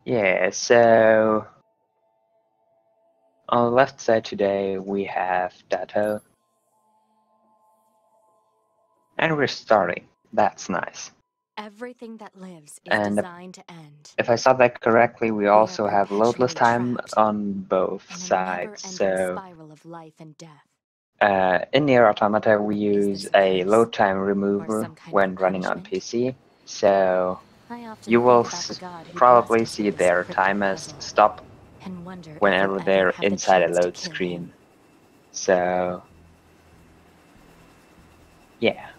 Yeah, so on the left side today we have Datto, and we're starting. That's nice. Everything that lives is And designed to end. if I saw that correctly, we We are also have loadless perpetually time trapped on both in a sides. never-ending So spiral of life and death. in NieR Automata we Is use this a a curse? load time Or remover some kind when of running on punishment? PC. So I often you will think about the God who blessed probably us see with this their cryptic timers puzzle stop and wonder if we'll whenever ever they're have the inside a chance to load kill screen. him. So yeah,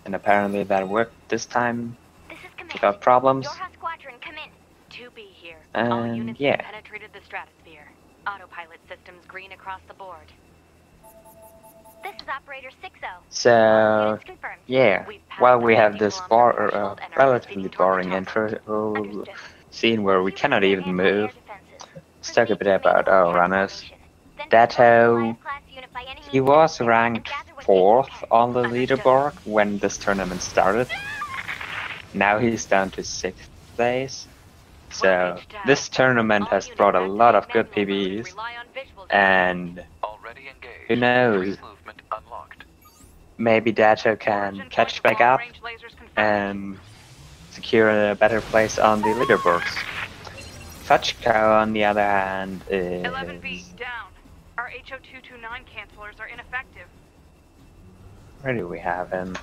and apparently that worked this time This is Command. without problems. Yorha Squadron, come in. 2B here. And All units yeah. have penetrated the stratosphere. Autopilot systems green across the board. This is Operator 60. So Units confirmed. yeah, We've passed while the we have 50 this kilometer threshold and are relatively proceeding toward the boring top. intro Understood. scene where we Units cannot get even move, anti-air defenses. let's talk a Proceed bit to the about manual our attack runners. formation. Then deploy the Datto, Goliath-class unit by any he means was necessary and ranked gather what data you 4th can. on the Understood. leaderboard when this tournament started. Now he's down to 6th place. So this tournament has brought a lot of good PBs, and who knows, maybe Datto can catch back up and secure a better place on the leaderboards. Fudgecow, on the other hand, is 11B, down. Our HO229 cancelers are ineffective. where do we have him?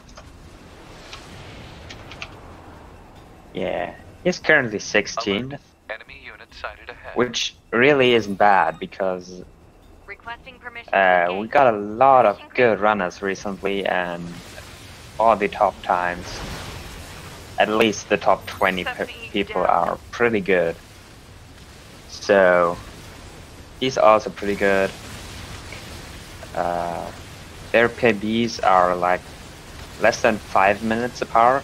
Yeah, he's currently 16th, which really isn't bad because Requesting permission to we engage. got a lot of good runners recently, and all the top times, at least the top 20 people, are pretty good. So he's also pretty good. Their PBs are like less than 5 minutes apart,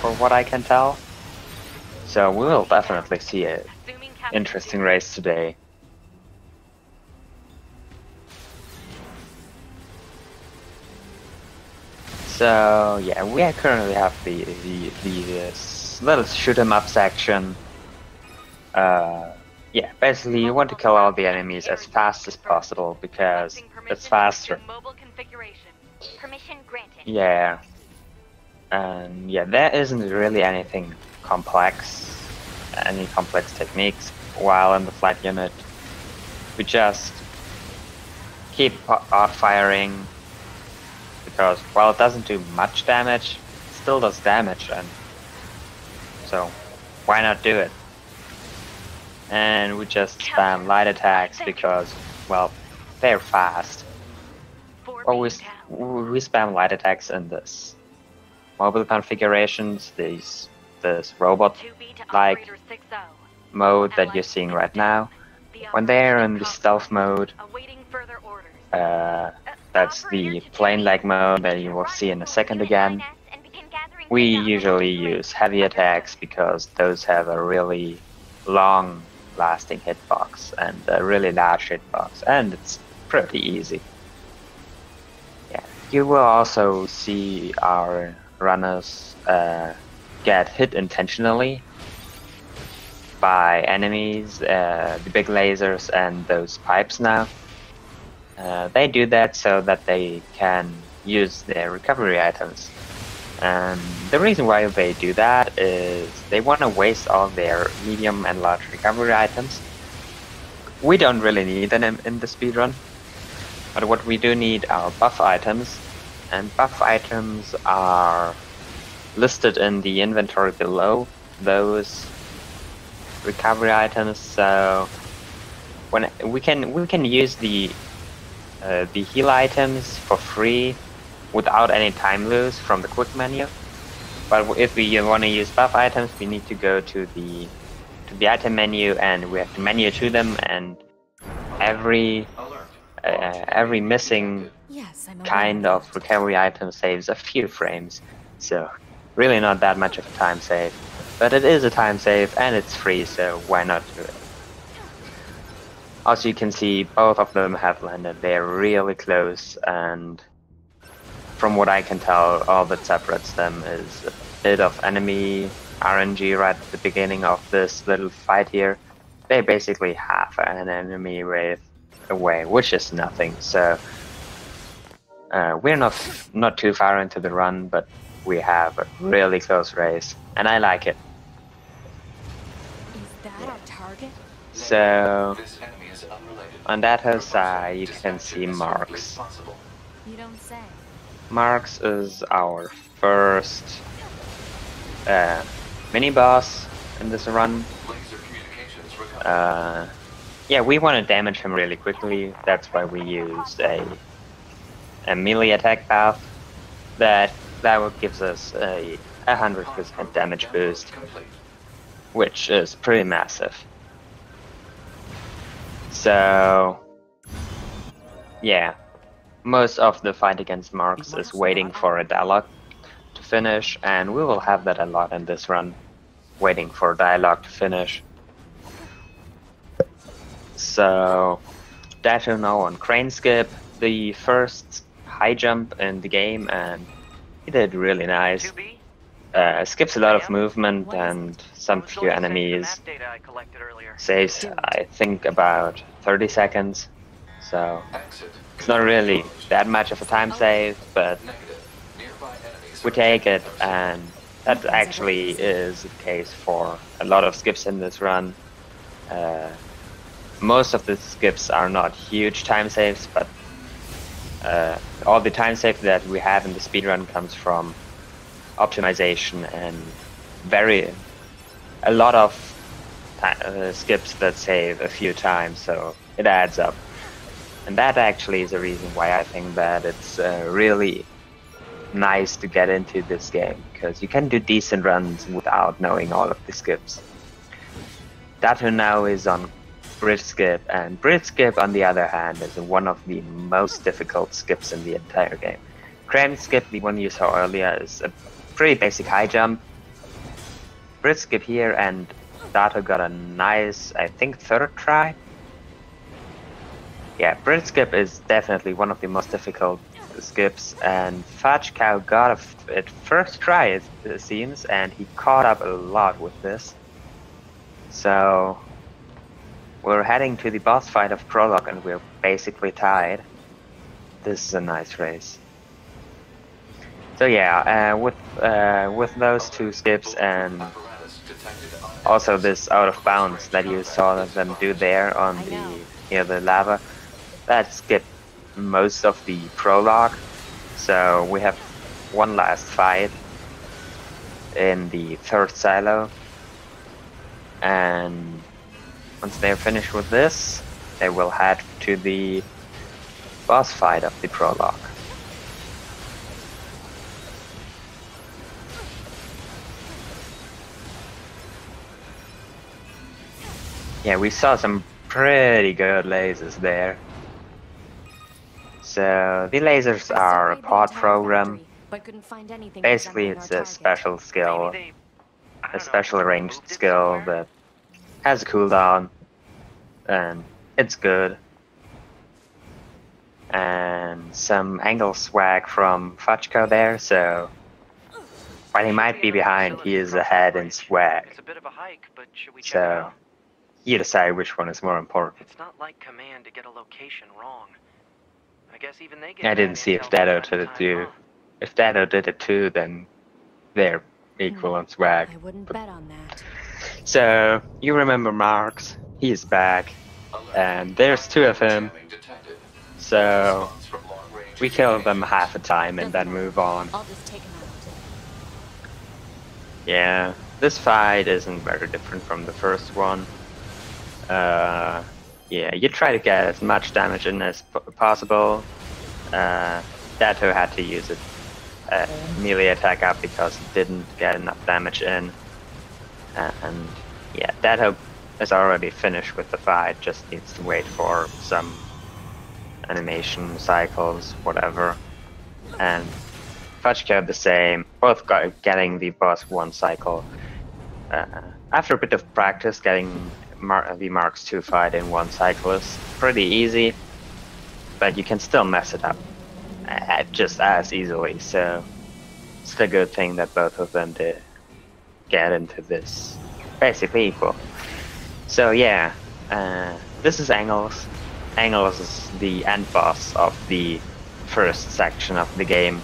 for what I can tell. So we will definitely see an interesting race today. So yeah, we currently have the little shoot 'em up section. Yeah, basically you want to kill all the enemies as fast as possible because it's faster. Permission granted. Yeah, and yeah, there isn't really anything complex, any complex techniques while in the flat unit. We just keep firing because while it doesn't do much damage, it still does damage, and so why not do it? And we just spam light attacks because, well, they're fast. Or we spam light attacks in this mobile configurations, this robot-like mode that you're seeing right now. When they're in the stealth mode, that's the plane-like mode that you will see in a second again. We usually use heavy attacks because those have a really long lasting hitbox and a really large hitbox, and it's pretty easy. Yeah, you will also see our runners get hit intentionally by enemies, the big lasers and those pipes now. They do that so that they can use their recovery items. And the reason why they do that is they want to waste all their medium and large recovery items. We don't really need them in the speedrun, but what we do need are buff items, and buff items are listed in the inventory below those recovery items. So when we can use the heal items for free without any time loss from the quick menu. But if we want to use buff items, we need to go to the item menu, and we have to menu to them, and every missing kind of recovery item saves a few frames. So really not that much of a time save. But it is a time save and it's free, so why not do it? As you can see, both of them have landed. They're really close, and from what I can tell, all that separates them is a bit of enemy RNG right at the beginning of this little fight here, they basically have an enemy wave away, which is nothing. So we're not too far into the run, but we have a really close race, and I like it. Is that our target? So on Datto's side, you can see Marks. You don't say. Marks is our first mini boss in this run. Yeah, we want to damage him really quickly. That's why we used a melee attack path that gives us a 100% damage boost, which is pretty massive. So yeah, most of the fight against Marks is waiting for a dialogue to finish, and we will have that a lot in this run, waiting for dialogue to finish. So Datto now on crane skip, the first high jump in the game, and he did really nice. Skips a lot of movement and some few enemies. Saves, I think, about 30 seconds. So it's not really that much of a time save, but we take it, and that actually is the case for a lot of skips in this run. Most of the skips are not huge time saves, but all the time save that we have in the speedrun comes from optimization and a lot of skips that save a few times, so it adds up. And that actually is a reason why I think that it's really nice to get into this game, because you can do decent runs without knowing all of the skips. Datto now is on bridge skip, and bridge skip on the other hand is one of the most difficult skips in the entire game. Crane skip, the one you saw earlier, is a pretty basic high jump. Bridge skip here, and Datto got a nice, I think, third try. Yeah, bridge skip is definitely one of the most difficult skips, and Fudgecow got it first try, it seems, and he caught up a lot with this. So we're heading to the boss fight of Prologue, and we're basically tied. This is a nice race. So yeah, with those two skips and also this out of bounds that you saw them do there on the lava, that skipped most of the Prologue. So we have one last fight in the third silo, and once they're finished with this, they will head to the boss fight of the Prologue. Yeah, we saw some pretty good lasers there. So the lasers are a pod program. Basically, it's a special skill, a special ranged skill that has a cooldown, and it's good. And some angle swag from Fudgecow there, so while he might be behind, he is ahead in swag. So you decide which one is more important. It's not like Command to get a location wrong. I guess even they get I didn't see if Datto did it too. If Datto did it too, then they're equal on swag. I wouldn't bet on that. So you remember Marks? He's back, and there's two of him. So we kill them half a time and then move on. I'll just take him out. Yeah, this fight isn't very different from the first one. Yeah, you try to get as much damage in as possible. Datto had to use a melee attack up because he didn't get enough damage in. And yeah, Datto is already finished with the fight, just needs to wait for some animation cycles, whatever. And Fudgecow the same, both getting the boss one cycle. After a bit of practice, getting the Marks 2 fight in one cycle is pretty easy, but you can still mess it up just as easily, so it's a good thing that both of them did. get into this basically equal. So yeah, this is Angles. Angles is the end boss of the first section of the game.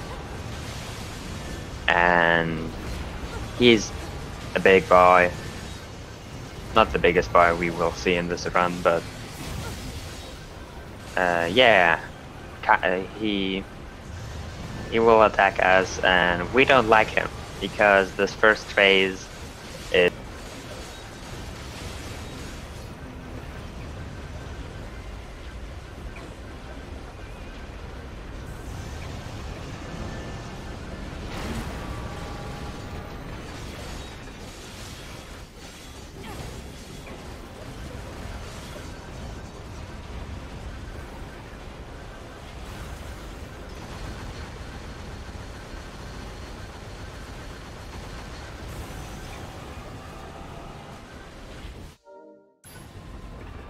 And he's a big boy. Not the biggest boy we will see in this run, but yeah, he will attack us, and we don't like him because this first phase is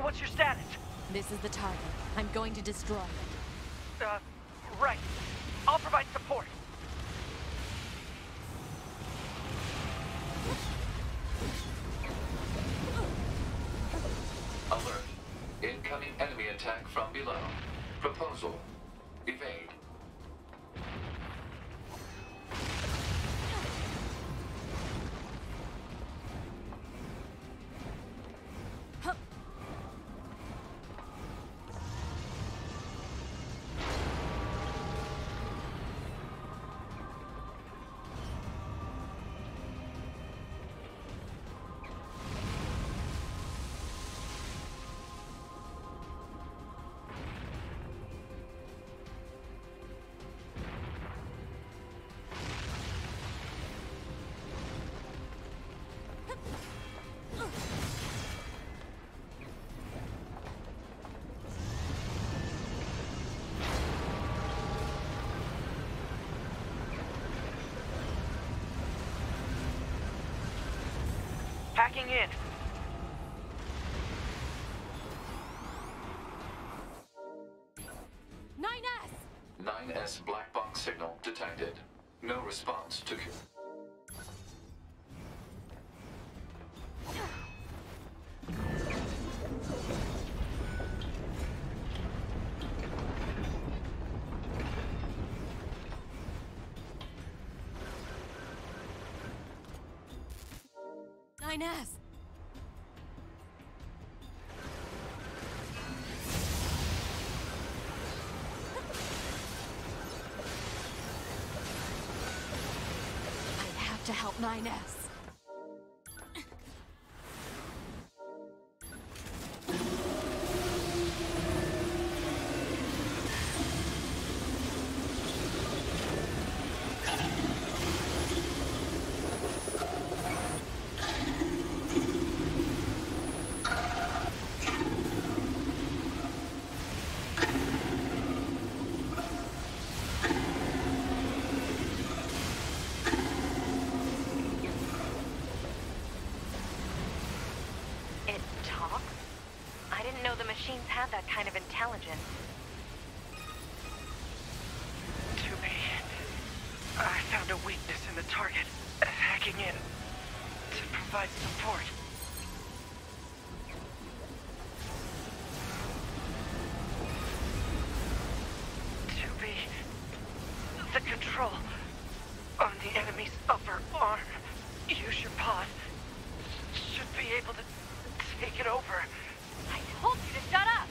What's your status? This is the target. I'm going to destroy it. Right. I'll provide support. Alert. Incoming enemy attack from below. Proposal. Evade. Hacking in. Nine 9S black box signal detected. No response to... Nine S. I have to help 9S. It talks? I didn't know the machines had that kind of intelligence. To me, I found a weakness in the target. Hacking in to provide support. To be the control on the enemy's upper arm. Use your pod. Should be able to take it over. I told you to shut up!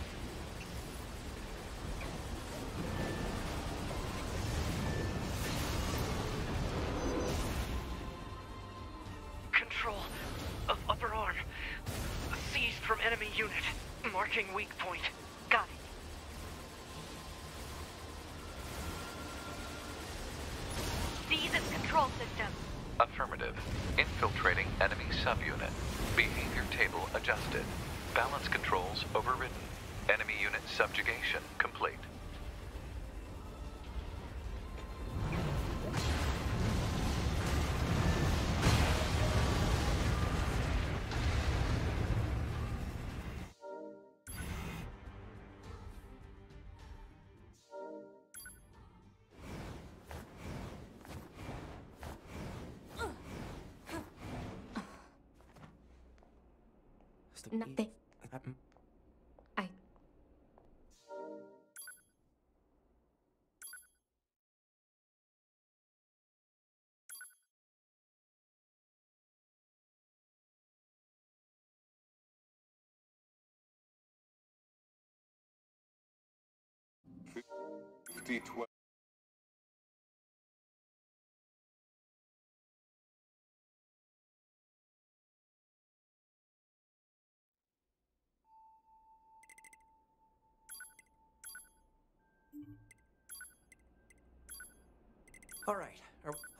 Control of upper arm. Seized from enemy unit. Marking weak point. Got it. Seize its control system. Affirmative. Infiltrating enemy subunit. Behavior table adjusted. Balance controls overridden. Enemy unit subjugation complete. the... Nothing. I... All right.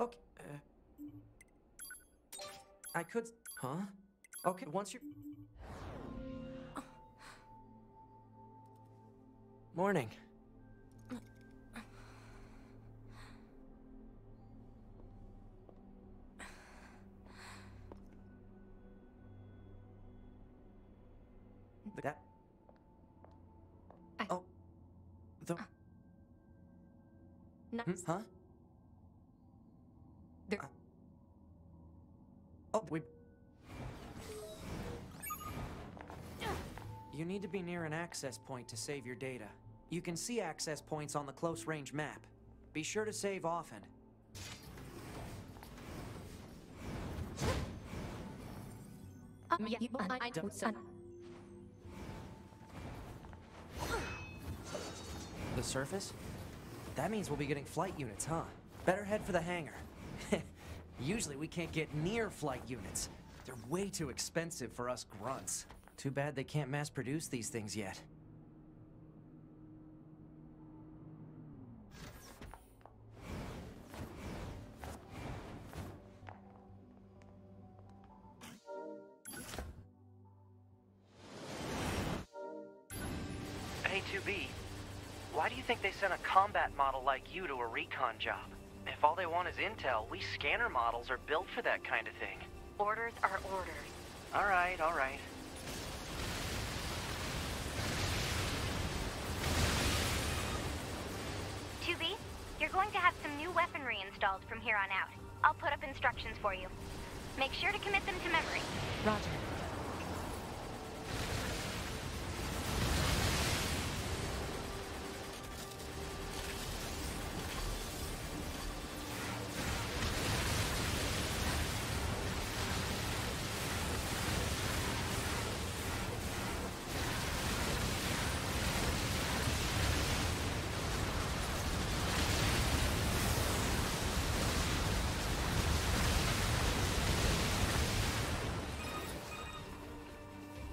Okay. I could... Huh? Okay, once you're... Morning. That... I... Oh. The... Not... Huh? There... Oh, we... You need to be near an access point to save your data. You can see access points on the close-range map. Be sure to save often. Yeah, I don't... The surface? That means we'll be getting flight units, huh? Better head for the hangar. Usually we can't get near flight units. They're way too expensive for us grunts. Too bad they can't mass produce these things yet. Hey, 2B, why do you think they sent a combat model like you to a recon job? If all they want is intel, we scanner models are built for that kind of thing. Orders are orders. All right, all right. You're going to have some new weaponry installed from here on out. I'll put up instructions for you. Make sure to commit them to memory. Roger.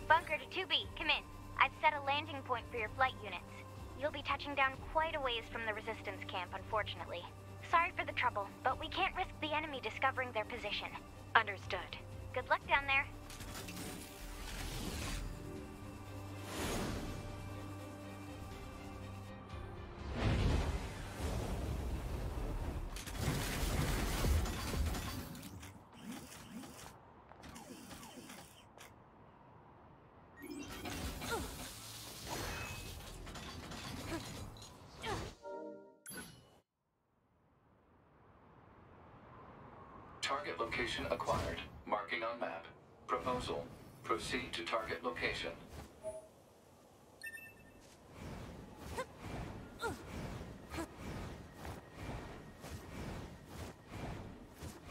Bunker to 2B, come in. I've set a landing point for your flight units. You'll be touching down quite a ways from the resistance camp, unfortunately. Sorry for the trouble, but we can't risk the enemy discovering their position. Understood. Good luck down there. Target location acquired. Marking on map. Proposal. Proceed to target location.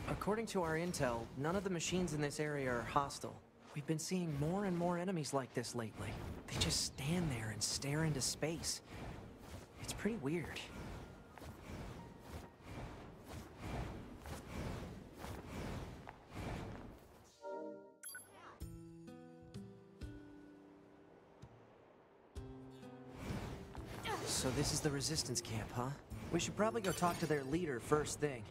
According to our intel, none of the machines in this area are hostile. We've been seeing more and more enemies like this lately. They just stand there and stare into space. It's pretty weird. So this is the resistance camp, huh? We should probably go talk to their leader first thing.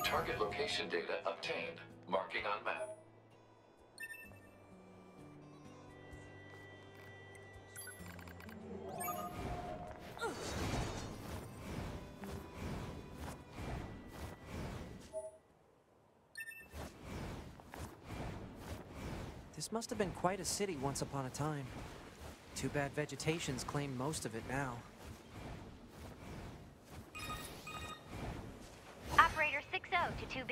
Target location data obtained. Marking on map. This must have been quite a city once upon a time. Too bad vegetation's claimed most of it now. Operator 60 to 2B.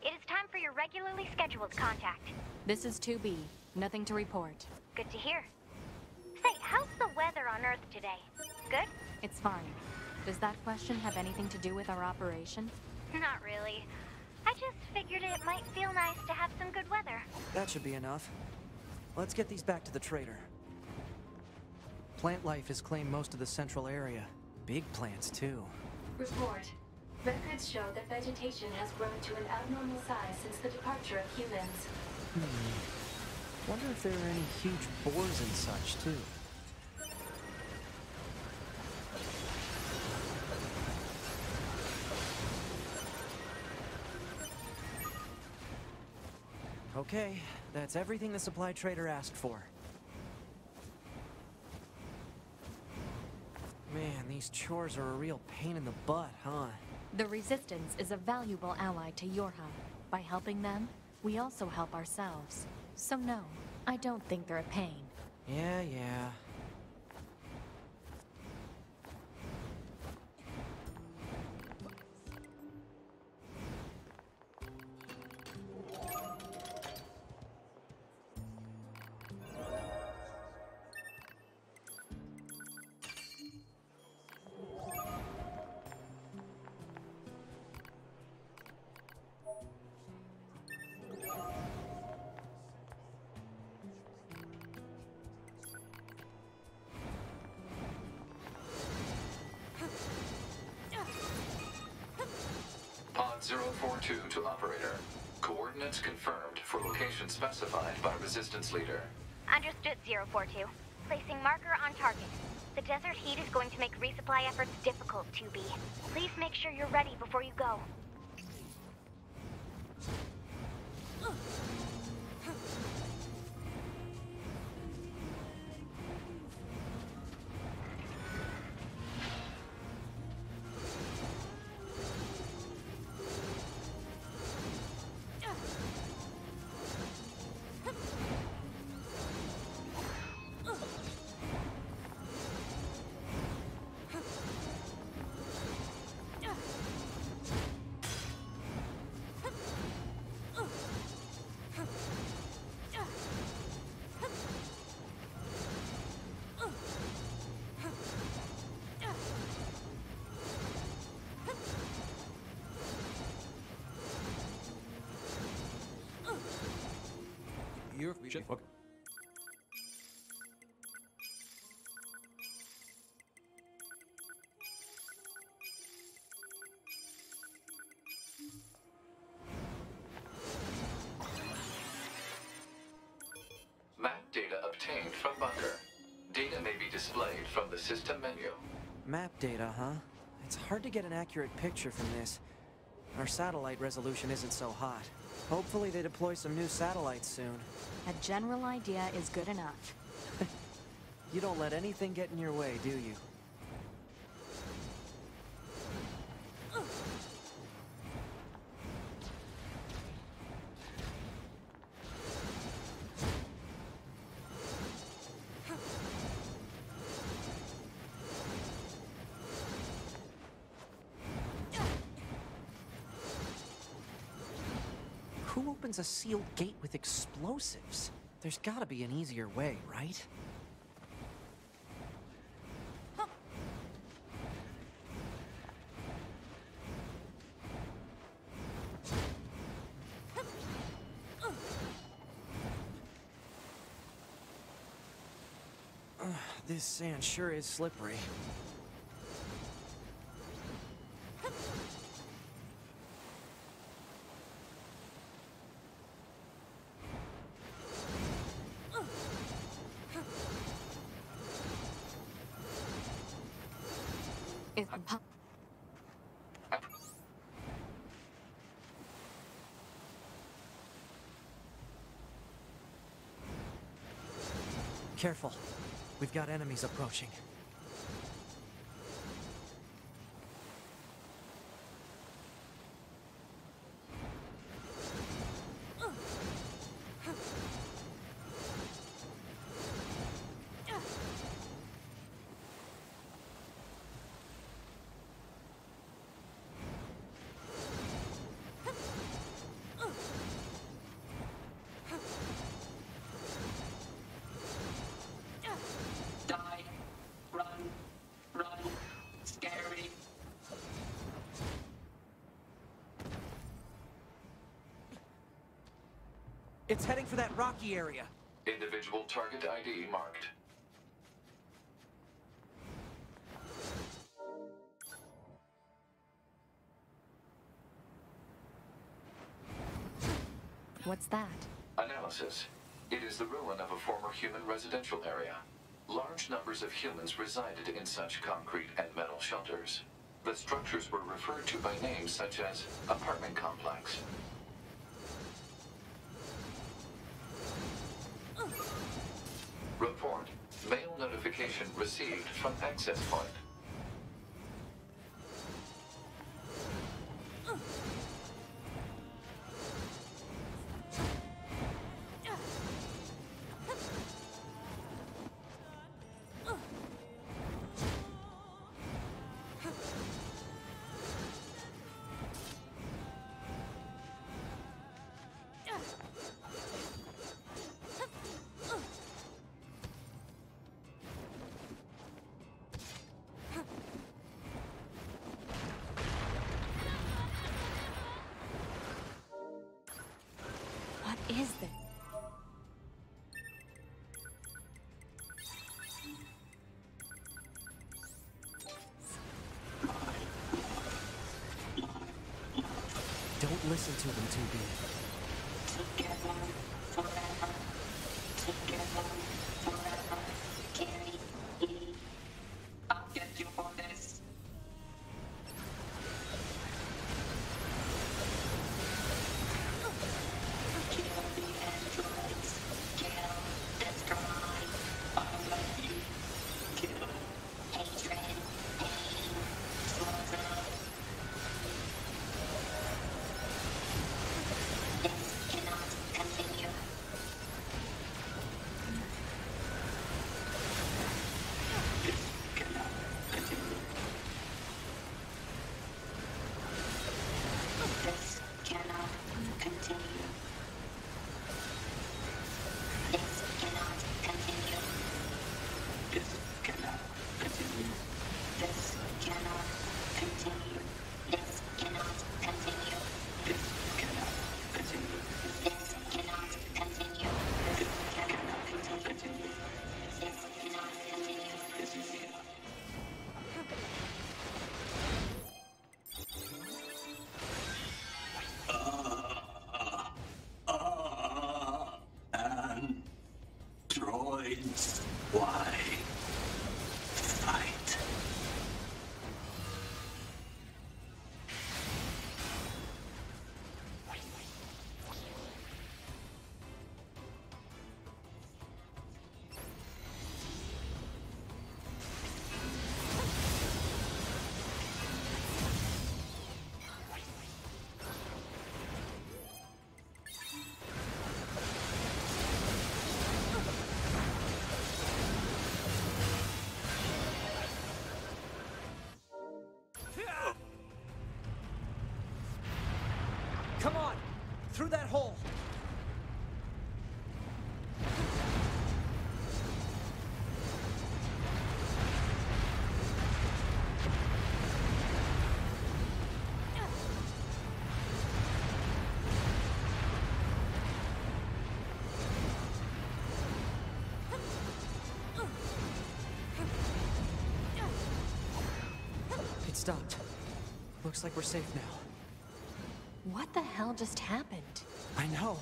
It is time for your regularly scheduled contact. This is 2B. Nothing to report. Good to hear. Say, how's the weather on Earth today? Good? It's fine. Does that question have anything to do with our operation? Not really. I just figured it might feel nice to have some good weather. That should be enough. Let's get these back to the trader. Plant life has claimed most of the central area. Big plants, too. Report. Records show that vegetation has grown to an abnormal size since the departure of humans. Wonder if there are any huge boars and such, too. Okay, that's everything the supply trader asked for. Man, these chores are a real pain in the butt, huh? The Resistance is a valuable ally to Yorha. By helping them, we also help ourselves. So no, I don't think they're a pain. Yeah. Pod 042 to operator. Coordinates confirmed for location specified by Resistance Leader. Understood, 042. Placing marker on target. The desert heat is going to make resupply efforts difficult, 2B. Please make sure you're ready before you go. You're shit. Okay. Map data obtained from bunker. Data may be displayed from the system menu. Map data, huh? It's hard to get an accurate picture from this. Our satellite resolution isn't so hot. Hopefully they deploy some new satellites soon. A general idea is good enough. You don't let anything get in your way, do you? Who opens a sealed gate with explosives? There's gotta be an easier way, right? This sand sure is slippery. Is the pump... Careful. We've got enemies approaching. It's heading for that rocky area. Individual target ID marked. What's that? Analysis. It is the ruin of a former human residential area. Large numbers of humans resided in such concrete and metal shelters. The structures were referred to by names such as apartment complex. Report. Mail notification received from access point. What is this? Don't listen to them, 2B. Together, forever. Together, forever. Carry E. I'll get you for this. Kill the androids. Kill, destroy. I love you. Kill, hatred, pain, slaughter. This cannot continue. This cannot continue. This cannot continue. This cannot continue. This cannot continue. This cannot continue. This cannot continue. This cannot continue. This cannot continue. This cannot continue. This cannot continue. This is it. Androids, why fight? Come on! Through that hole! It stopped. Looks like we're safe now. What the hell just happened? I know.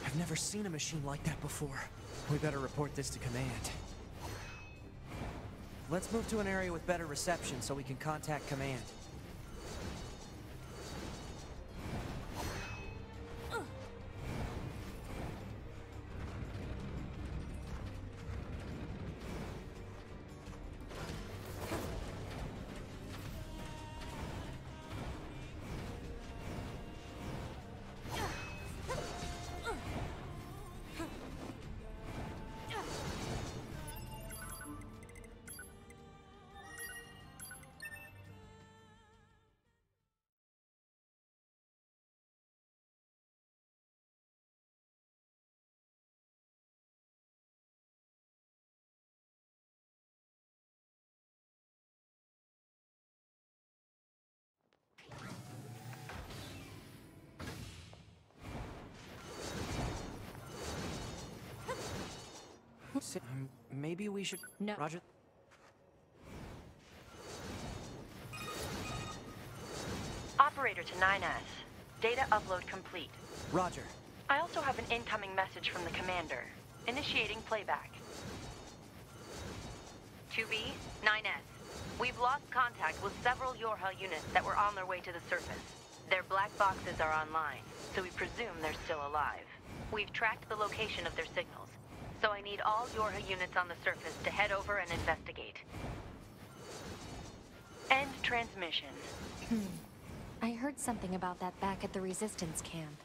I've never seen a machine like that before. We better report this to command. Let's move to an area with better reception so we can contact command. Maybe we should... No. Roger. Operator to 9S. Data upload complete. Roger. I also have an incoming message from the commander. Initiating playback. 2B, 9S. We've lost contact with several Yorha units that were on their way to the surface. Their black boxes are online, so we presume they're still alive. We've tracked the location of their signals, so I need all Yorha units on the surface to head over and investigate. End transmission. I heard something about that back at the resistance camp.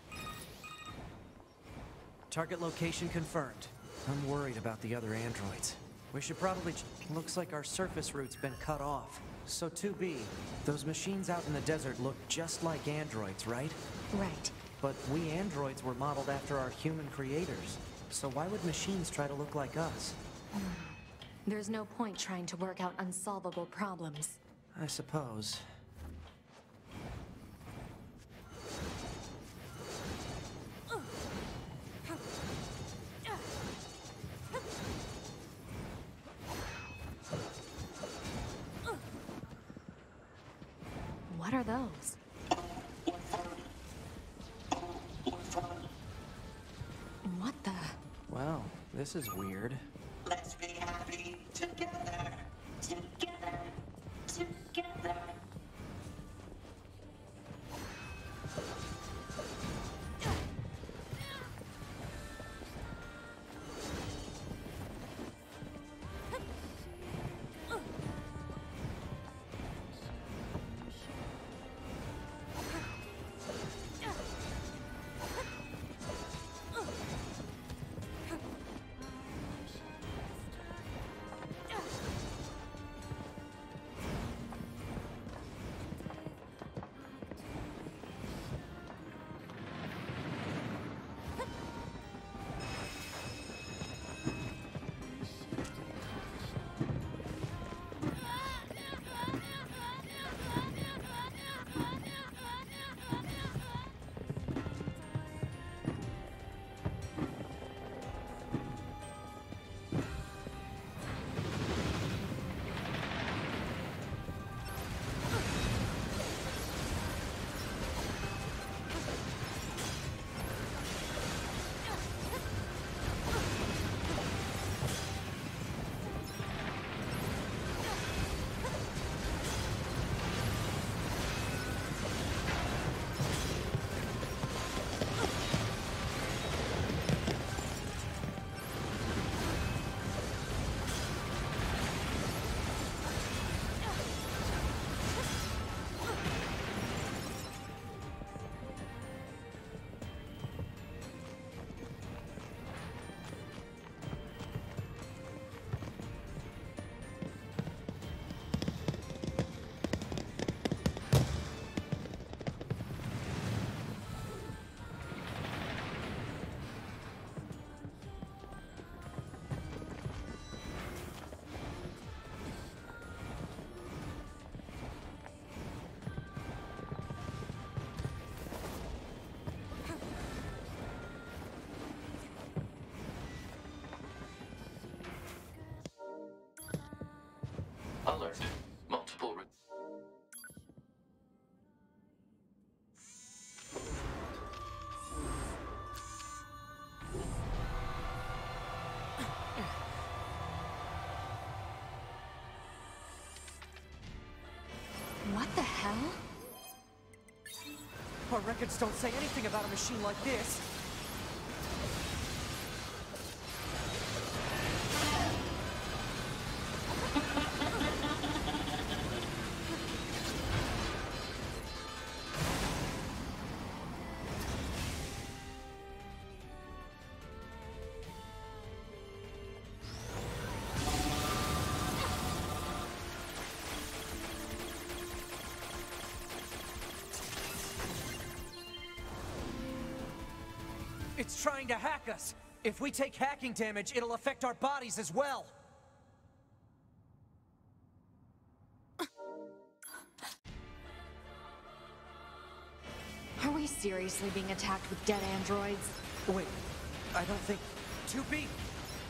Target location confirmed. I'm worried about the other androids. We should probably... Looks like our surface route's been cut off. So 2B, those machines out in the desert look just like androids, right? Right. But we androids were modeled after our human creators. So why would machines try to look like us? There's no point trying to work out unsolvable problems. I suppose. What are those? What the? Well, this is weird. Let's be happy together. Together. Together. Alert. Multiple... What the hell? Our records don't say anything about a machine like this. It's trying to hack us. If we take hacking damage, it'll affect our bodies as well. Are we seriously being attacked with dead androids? Wait, I don't think... 2B!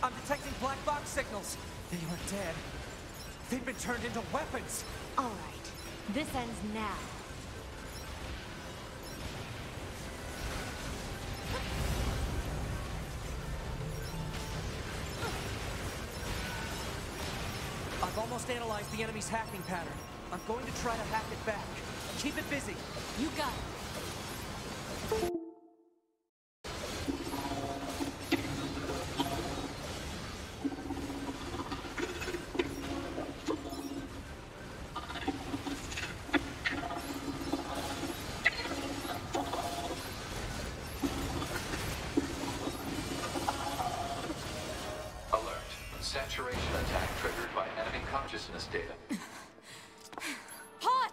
I'm detecting black box signals. They aren't dead. They've been turned into weapons. All right. This ends now. I've almost analyzed the enemy's hacking pattern. I'm going to try to hack it back. Keep it busy. You got it. Alert. Saturation attack triggered by enemy consciousness data. Hot!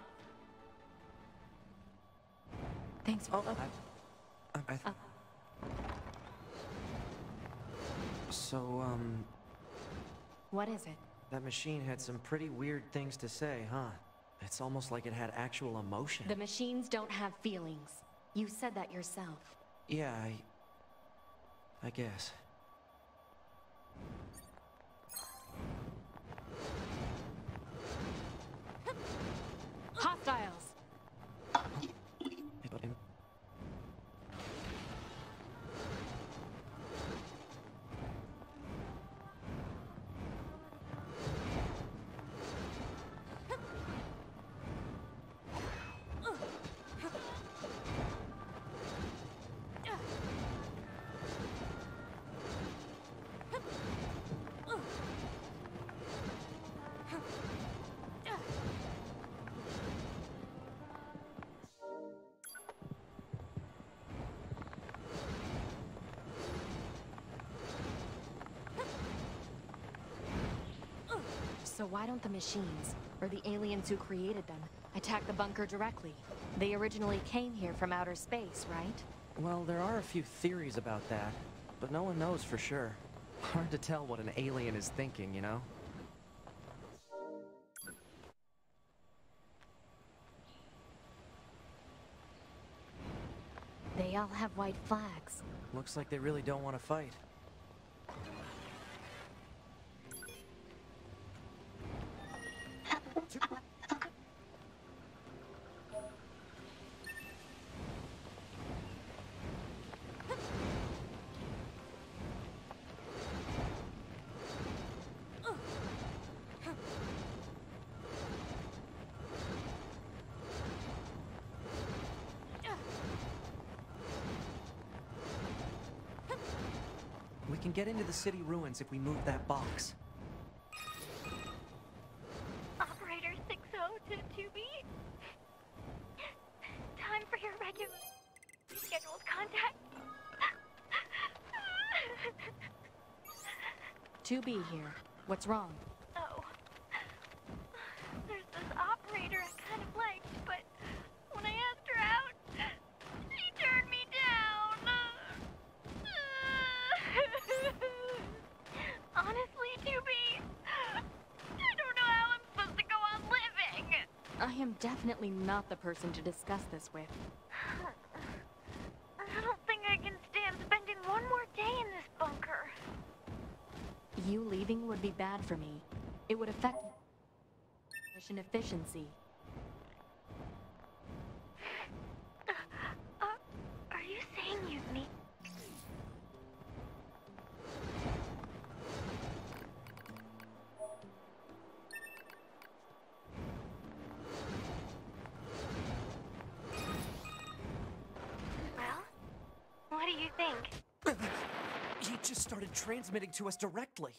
Thanks for... What is it? That machine had some pretty weird things to say, huh? It's almost like it had actual emotion. The machines don't have feelings. You said that yourself. Yeah, I guess. Hostiles! So why don't the machines, or the aliens who created them, attack the bunker directly? They originally came here from outer space, right? Well, there are a few theories about that, but no one knows for sure. Hard to tell what an alien is thinking, you know? They all have white flags. Looks like they really don't want to fight. We can get into the city ruins if we move that box. Operator 60 to 2B. Time for your regular scheduled contact. 2B here. What's wrong? Oh. There's this operator I kind of liked, but when I asked her out, she turned me down. Honestly, 2B, I don't know how I'm supposed to go on living. I am definitely not the person to discuss this with. I don't think I can stand spending one more day in this bunker. You leaving would be bad for me. It would affect mission efficiency. Are you saying you need... Well, what do you think? He just started transmitting to us directly.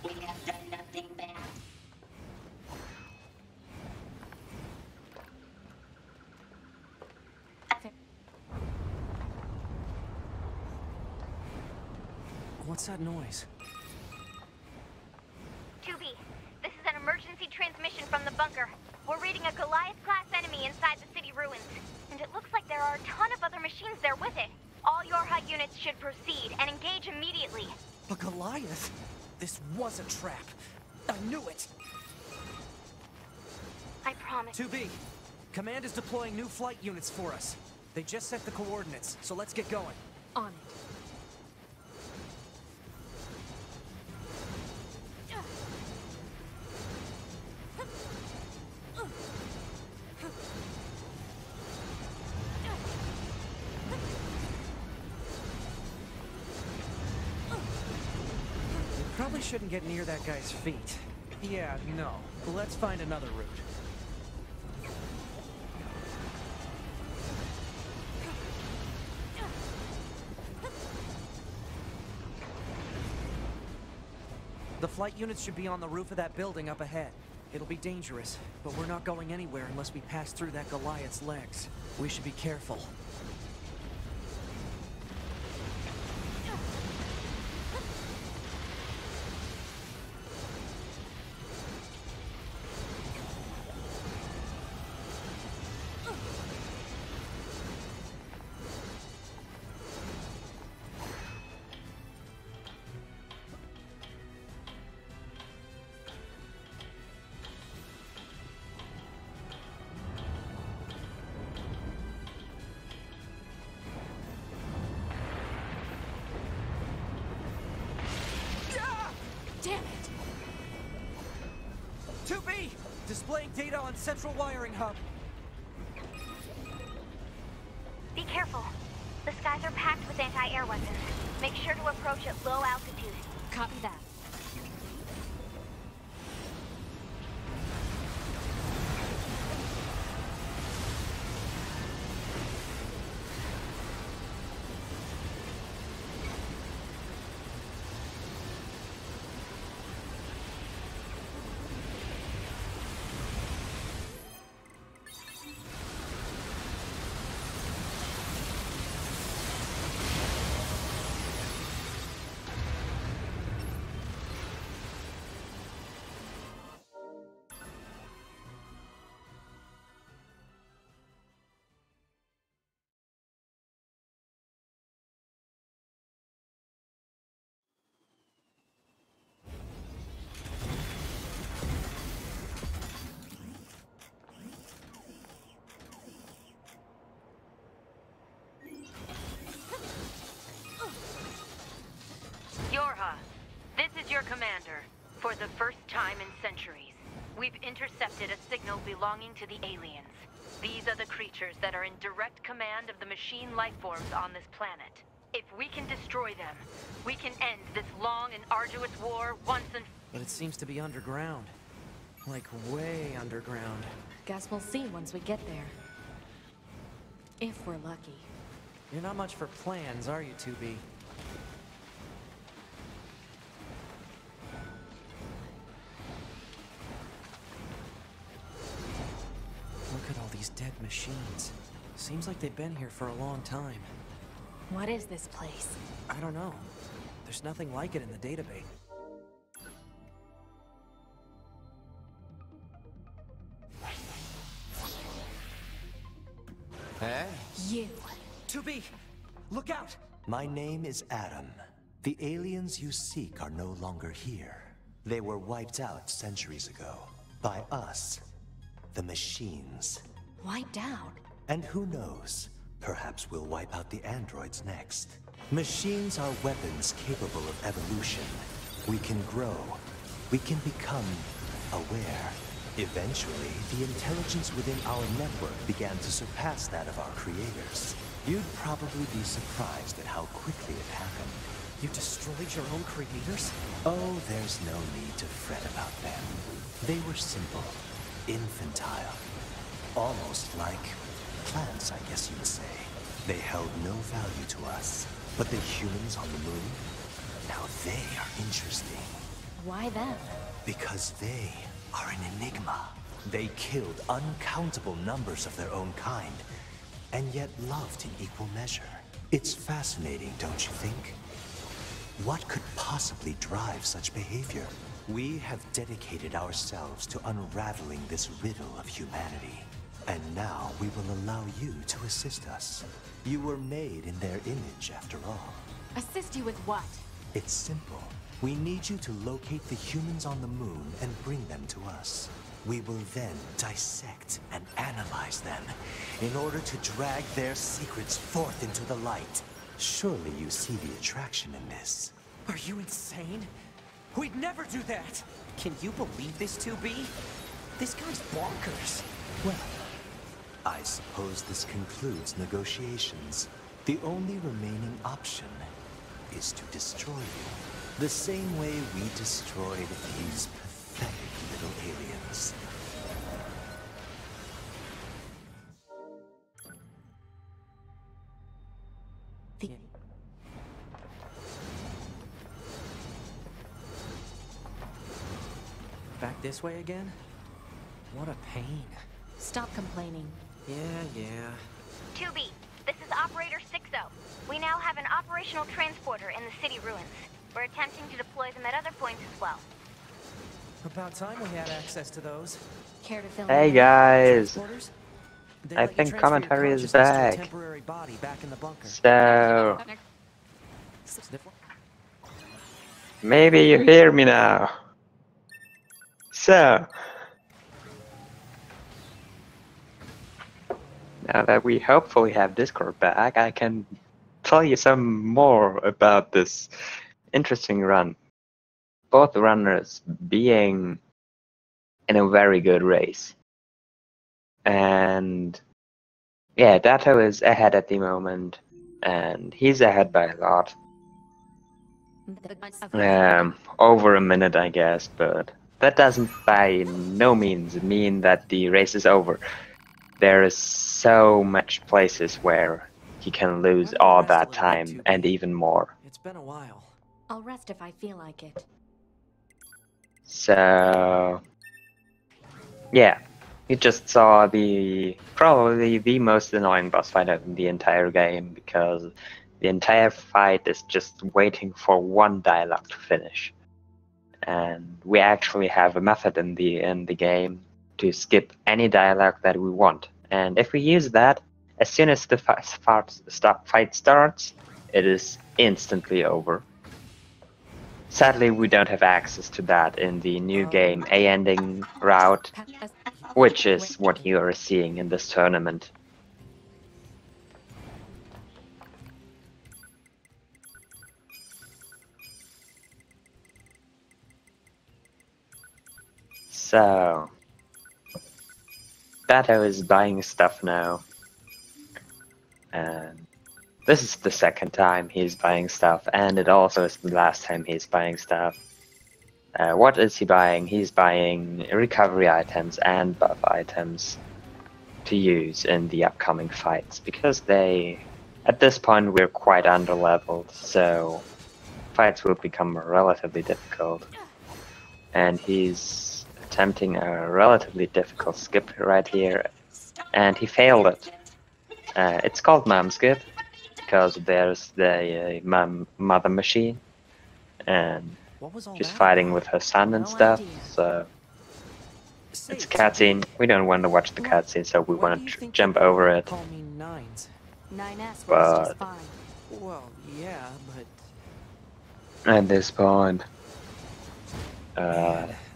We have done nothing bad. What's that noise? 2B, this is an emergency transmission from the bunker. We're reading a Goliath-class enemy inside the city ruins. And it looks like there are a ton of other units should proceed and engage immediately. A Goliath? This was a trap. I knew it! I promise. 2B, Command is deploying new flight units for us. They just set the coordinates, so let's get going. On it. Probably shouldn't get near that guy's feet. Yeah, no. Let's find another route. The flight units should be on the roof of that building up ahead. It'll be dangerous, but we're not going anywhere unless we pass through that Goliath's legs. We should be careful. Damn it! 2B! Displaying data on central wiring hub. Be careful. The skies are packed with anti-air weapons. Make sure to approach at low altitude. Copy that. This is your commander. For the first time in centuries, we've intercepted a signal belonging to the aliens. These are the creatures that are in direct command of the machine lifeforms on this planet. If we can destroy them, we can end this long and arduous war once and... But it seems to be underground. Like, way underground. Guess we'll see once we get there. If we're lucky. You're not much for plans, are you, 2B? Look at all these dead machines. Seems like they've been here for a long time. What is this place? I don't know. There's nothing like it in the database. Hey? You. 2B! Look out! My name is Adam. The aliens you seek are no longer here. They were wiped out centuries ago. By us. The machines. Wiped out? And who knows? Perhaps we'll wipe out the androids next. Machines are weapons capable of evolution. We can grow. We can become aware. Eventually, the intelligence within our network began to surpass that of our creators. You'd probably be surprised at how quickly it happened. You destroyed your own creators? Oh, there's no need to fret about them. They were simple, infantile, almost like plants, I guess you'd say. They held no value to us. But the humans on the moon? Now they are interesting. Why them? Because they are an enigma. They killed uncountable numbers of their own kind, and yet loved in equal measure. It's fascinating, don't you think? What could possibly drive such behavior? We have dedicated ourselves to unraveling this riddle of humanity. And now we will allow you to assist us. You were made in their image, after all. Assist you with what? It's simple. We need you to locate the humans on the moon and bring them to us. We will then dissect and analyze them in order to drag their secrets forth into the light. Surely you see the attraction in this. Are you insane? We'd never do that! Can you believe this, 2B? This guy's bonkers. Well, I suppose this concludes negotiations. The only remaining option is to destroy you. The same way we destroyed these pathetic little aliens. Back this way again? What a pain. Stop complaining. Yeah. 2B, this is Operator 60. We now have an operational transporter in the city ruins. We're attempting to deploy them at other points as well. About time we had access to those. Care to fill Hey in? guys, They I let you think transfer your commentary is consciousness to a back. temporary body back in the bunker. So Sniff- maybe you hear me now. So now that we hopefully have Discord back, I can tell you some more about this interesting run. Both runners being in a very good race. And yeah, Datto is ahead at the moment, and he's ahead by a lot. Over a minute, I guess, but that doesn't by no means mean that the race is over. There is so much places where he can lose all that time and even more. It's been a while. I'll rest if I feel like it. So yeah, you just saw probably the most annoying boss fight in the entire game, because the entire fight is just waiting for one dialogue to finish. And we actually have a method in the game to skip any dialogue that we want. And if we use that, as soon as the fight starts, it is instantly over. Sadly, we don't have access to that in the new game A ending route, which is what you are seeing in this tournament. So Datto is buying stuff now, and this is the second time he's buying stuff, and it also is the last time he's buying stuff. What is he buying? He's buying recovery items and buff items to use in the upcoming fights, because at this point we're quite underleveled, so fights will become relatively difficult. And he's attempting a relatively difficult skip right here, and he failed it. It's called Mom Skip, because there's the mother machine, and she's fighting with her son and stuff, so it's a cutscene. We don't want to watch the cutscene, so we want to jump over it. Call me Nines. 9S was just fine. Well, yeah, but At this point,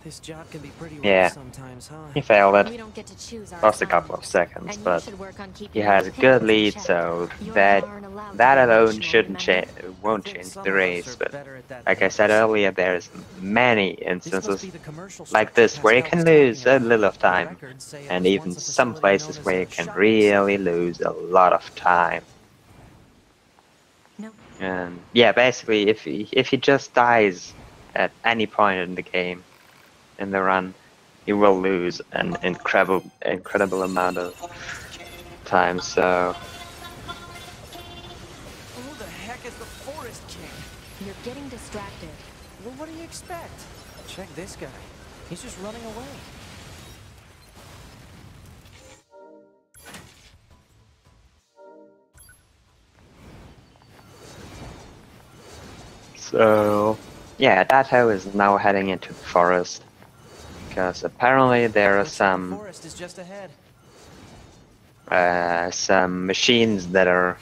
this job can be pretty yeah, rough sometimes, huh? he failed We it. don't get to choose our Lost a couple of assignments. seconds, And but you should work on keeping he has a your good opinions in lead, check. so Yours that aren't allowed to that be alone emotional, shouldn't remember? won't I think change some the of us race. are But better at that like than I said others. earlier, there's many This must instances be the commercial like structure this where you can Pascal was lose a talking about. little of The time, records say it and was even once a some facility places known where you as a can shopping really center. lose a lot of time. No. And yeah, basically, if he just dies at any point in the game, in the run, you will lose an incredible amount of time. So Who the heck is the Forest King? You're getting distracted. Well, what do you expect? Check this guy. He's just running away. So yeah, Datto is now heading into the forest, because apparently there are Looks like the some forest is just ahead. some machines that are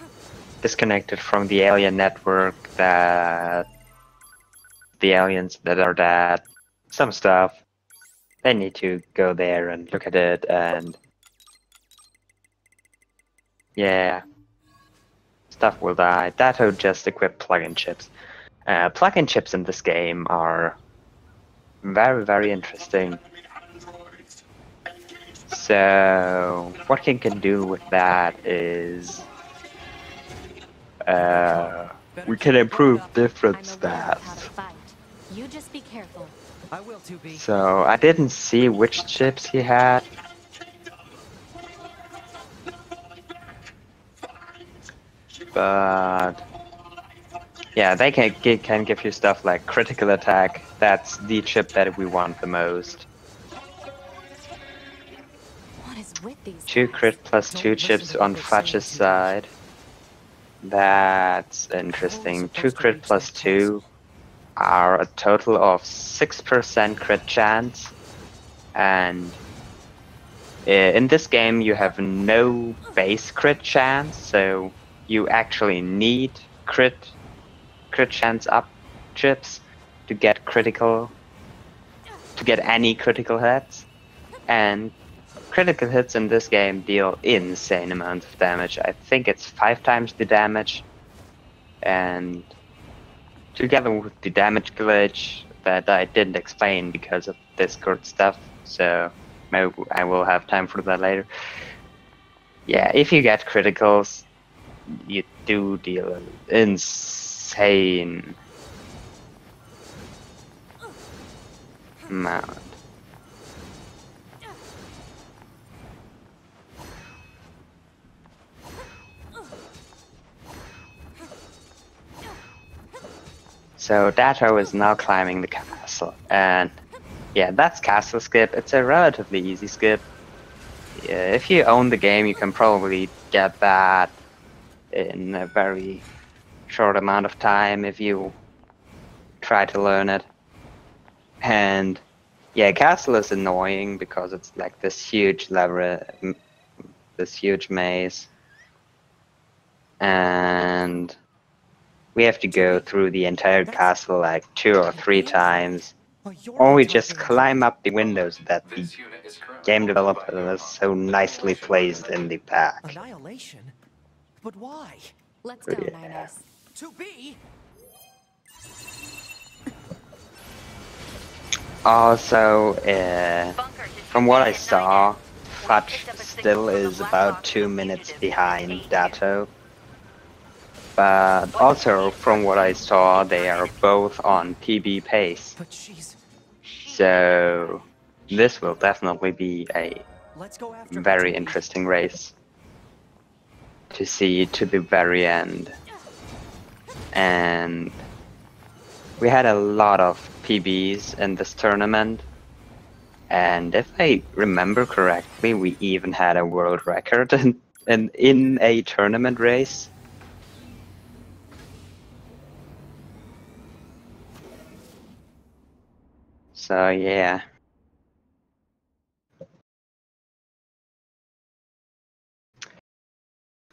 disconnected from the alien network, that the aliens that are dead, some stuff. They need to go there and look at it, and yeah, stuff will die. Datto just equipped plug-in chips. Plug-in chips in this game are very, very interesting. So what you can do with that is we can improve different I'm aware of how to stats. fight. You just be careful. I will, 2B. So I didn't see which chips he had. But yeah, they can give you stuff like critical attack. That's the chip that we want the most. What is with these 2 guys? crit plus Don't 2 listen chips to what on they're saying, Fudge's 2B. side. That's How are we interesting. 2 supposed to crit reach plus that 2 are a total of 6% crit chance. And in this game you have no base crit chance, so you actually need crit chance up chips to get any critical hits. And critical hits in this game deal insane amounts of damage. I think it's 5 times the damage. And together with the damage glitch that I didn't explain because of Discord stuff, so maybe I will have time for that later. Yeah, if you get criticals, you do deal an insane amount. So Datto is now climbing the castle, and yeah, that's castle skip. It's a relatively easy skip. If you own the game, you can probably get that in a very short amount of time if you try to learn it. And yeah, castle is annoying because it's like this huge this huge maze, and we have to go through the entire castle like 2 or 3 times, or we just climb up the windows that the This unit is currently game owned by developer your has home. so nicely placed in the pack. Annihilation? But why? Let's go, Yeah. 9S. 2B? Also, Bunker to from what 2B I at saw, 9S. We Fudge picked up a signal still from the is black about box 2 of minutes fugitives behind in Datto. But also, from what I saw, they are both on PB pace. But she's... So this will definitely be a Let's go after her, very 2B. interesting race to see to the very end. And we had a lot of PBs in this tournament. And if I remember correctly, we even had a world record in a tournament race. So yeah.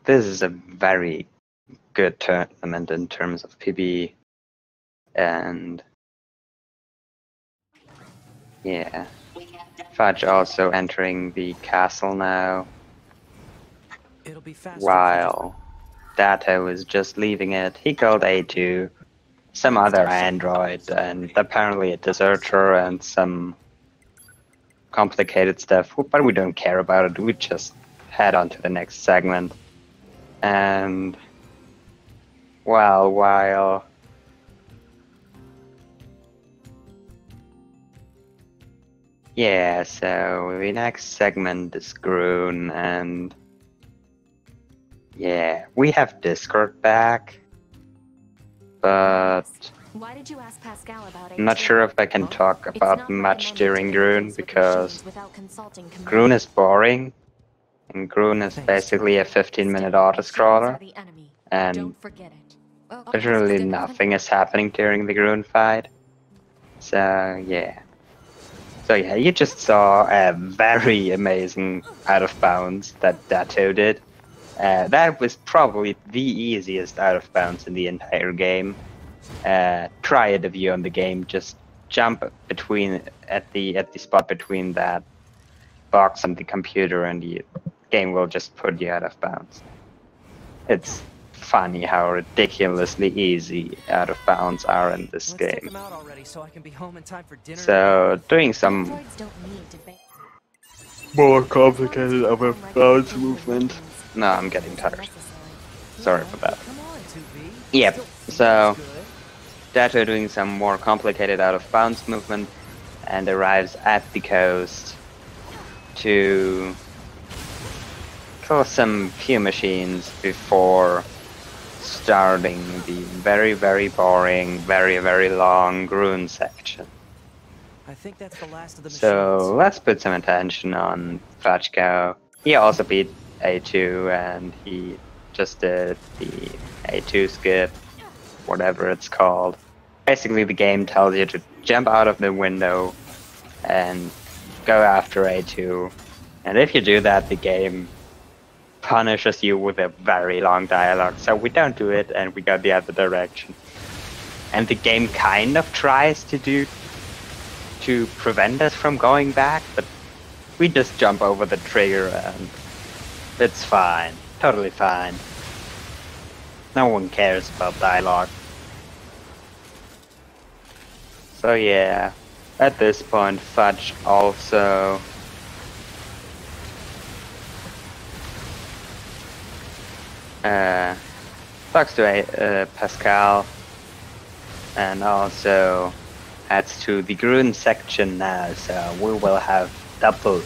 This is a very good tournament in terms of PB. And yeah. Fudge also entering the castle now, It'll be faster. while Datto is just leaving it. He killed A2, some other android, and apparently a deserter and some complicated stuff, but we don't care about it. We just head on to the next segment. And well, while yeah, so the next segment is Groon, and yeah, we have Discord back, but Why did you ask Pascal about I'm not A2? sure if I can talk It's about not much recommended during to Groon interface with because machines without consulting command. Groon is boring, and Groon is Thanks, basically a 15-minute Still, auto-scroller, machines are the enemy. and Don't forget it. literally nothing is happening during the Groon fight. So yeah. So yeah, you just saw a very amazing out of bounds that Datto did. That was probably the easiest out of bounds in the entire game. Try it if you're on the game. Just jump between at the spot between that box and the computer, and the game will just put you out of bounds. It's funny how ridiculously easy out of bounds are in this Let's game. take them out already so I can be home in time for dinner. So doing some Androids don't need to be more complicated out of bounds movement. No, I'm getting tired. Sorry for that. Come on, 2B. Yep. Still So feels good. Datto doing some more complicated out of bounds movement and arrives at the coast to kill some few machines before starting the very, very boring, very, very long Grun section. I think that's the last of the machines. So let's put some attention on Fudgecow. He also beat A2 and he just did the A2 skip, whatever it's called. Basically the game tells you to jump out of the window and go after A2. And if you do that, the game punishes you with a very long dialogue. So we don't do it and we go the other direction. And the game kind of tries to prevent us from going back, but we just jump over the trigger and it's fine. Totally fine. No one cares about dialogue. So yeah, at this point Fudge also talks to Pascal and also adds to the Grun section now, so we will have double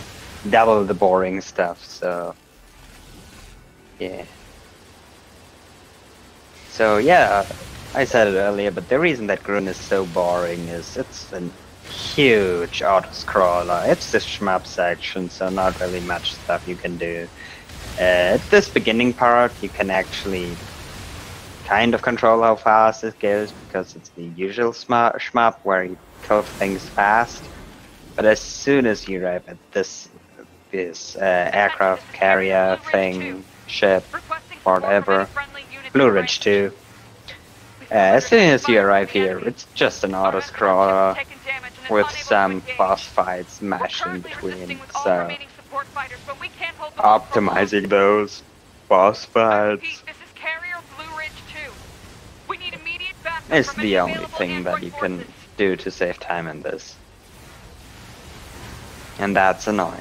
the boring stuff, so yeah. So yeah, I said it earlier, but the reason that Grun is so boring is it's a huge auto-scroller. It's the shmup section, so not really much stuff you can do. At this beginning part, you can actually kind of control how fast it goes, because it's the usual shmup where you kill things fast. But as soon as you arrive at this aircraft carrier thing, ship, whatever, Blue Ridge 2, as soon as you arrive here, it's just an auto-scroller with some boss fights mashed in between, so optimizing those boss fights is the only thing that you can do to save time in this. And that's annoying.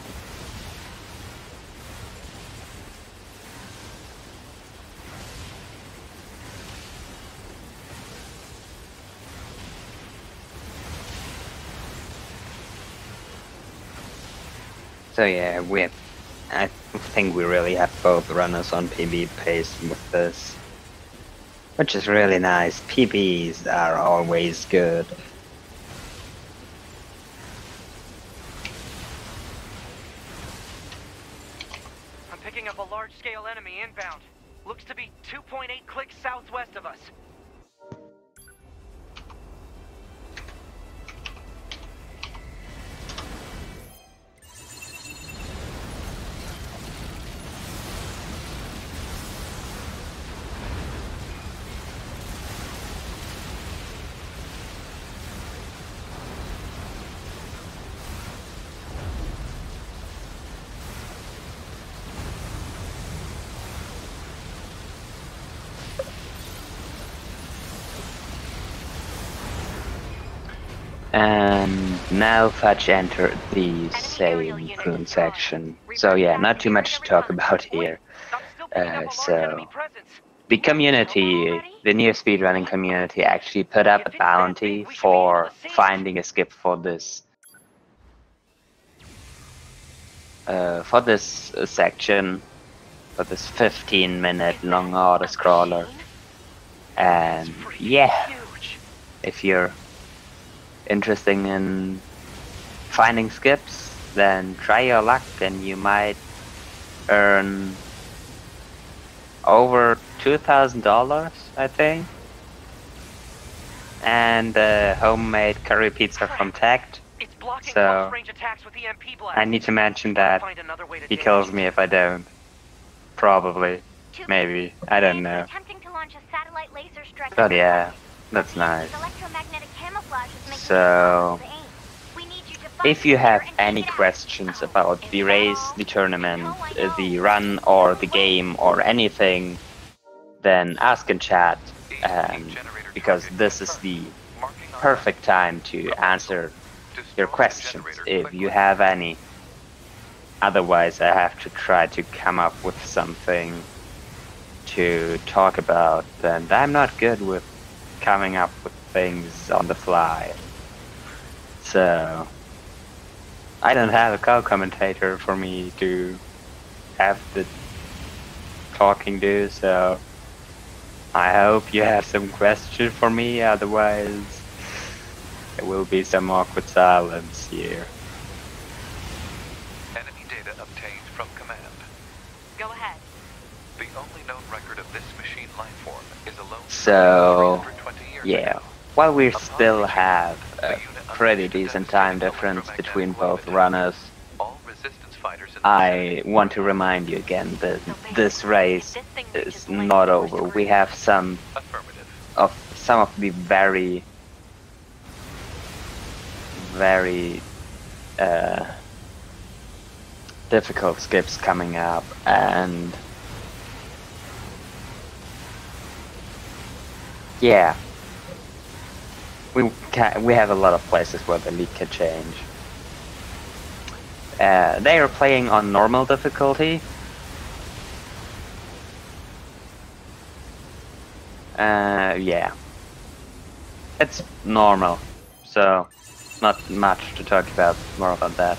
So yeah, I think we really have both runners on PB pace with this, which is really nice. PBs are always good. I'm picking up a large-scale enemy inbound. Looks to be 2.8 clicks southwest of us. And now Fudge entered the same Grun section. So yeah, not too much to talk about here. So the community, the NieR speedrunning community, actually put up a bounty for finding a skip for this section, for this 15-minute long auto-scroller. And yeah, if you're interested in finding skips, then try your luck and you might earn over $2,000, I think. And homemade curry pizza from Tact. Blocking So close-range attacks with EMP blast. I need to mention that Find another way to he damage kills it. me if I don't. Probably. Maybe. I don't know. Attempting to launch a satellite laser strike. But yeah, that's nice. Electromagnetic camouflage is making So, it impossible to aim. We need you to find if you the have laser and any take it out. questions about the race, the tournament, I know. the run, or the game, or anything, then ask in chat, because this is the perfect time to answer your questions, if you have any. Otherwise, I have to try to come up with something to talk about, and I'm not good with coming up with things on the fly. So, I don't have a co-commentator for me to have the talking to, so I hope you have some question for me, otherwise there will be some awkward silence here. Enemy data obtained from command. Go ahead. The only known record of this machine life form is a lone So, 320 years yeah, ago. while we still have a pretty decent time difference between both runners, All resistance fighters in I want to remind you again that this race is not over. We have some of the very difficult skips coming up, and yeah, we have a lot of places where the lead can change. They are playing on normal difficulty. Yeah, it's normal, so not much to talk about more about that.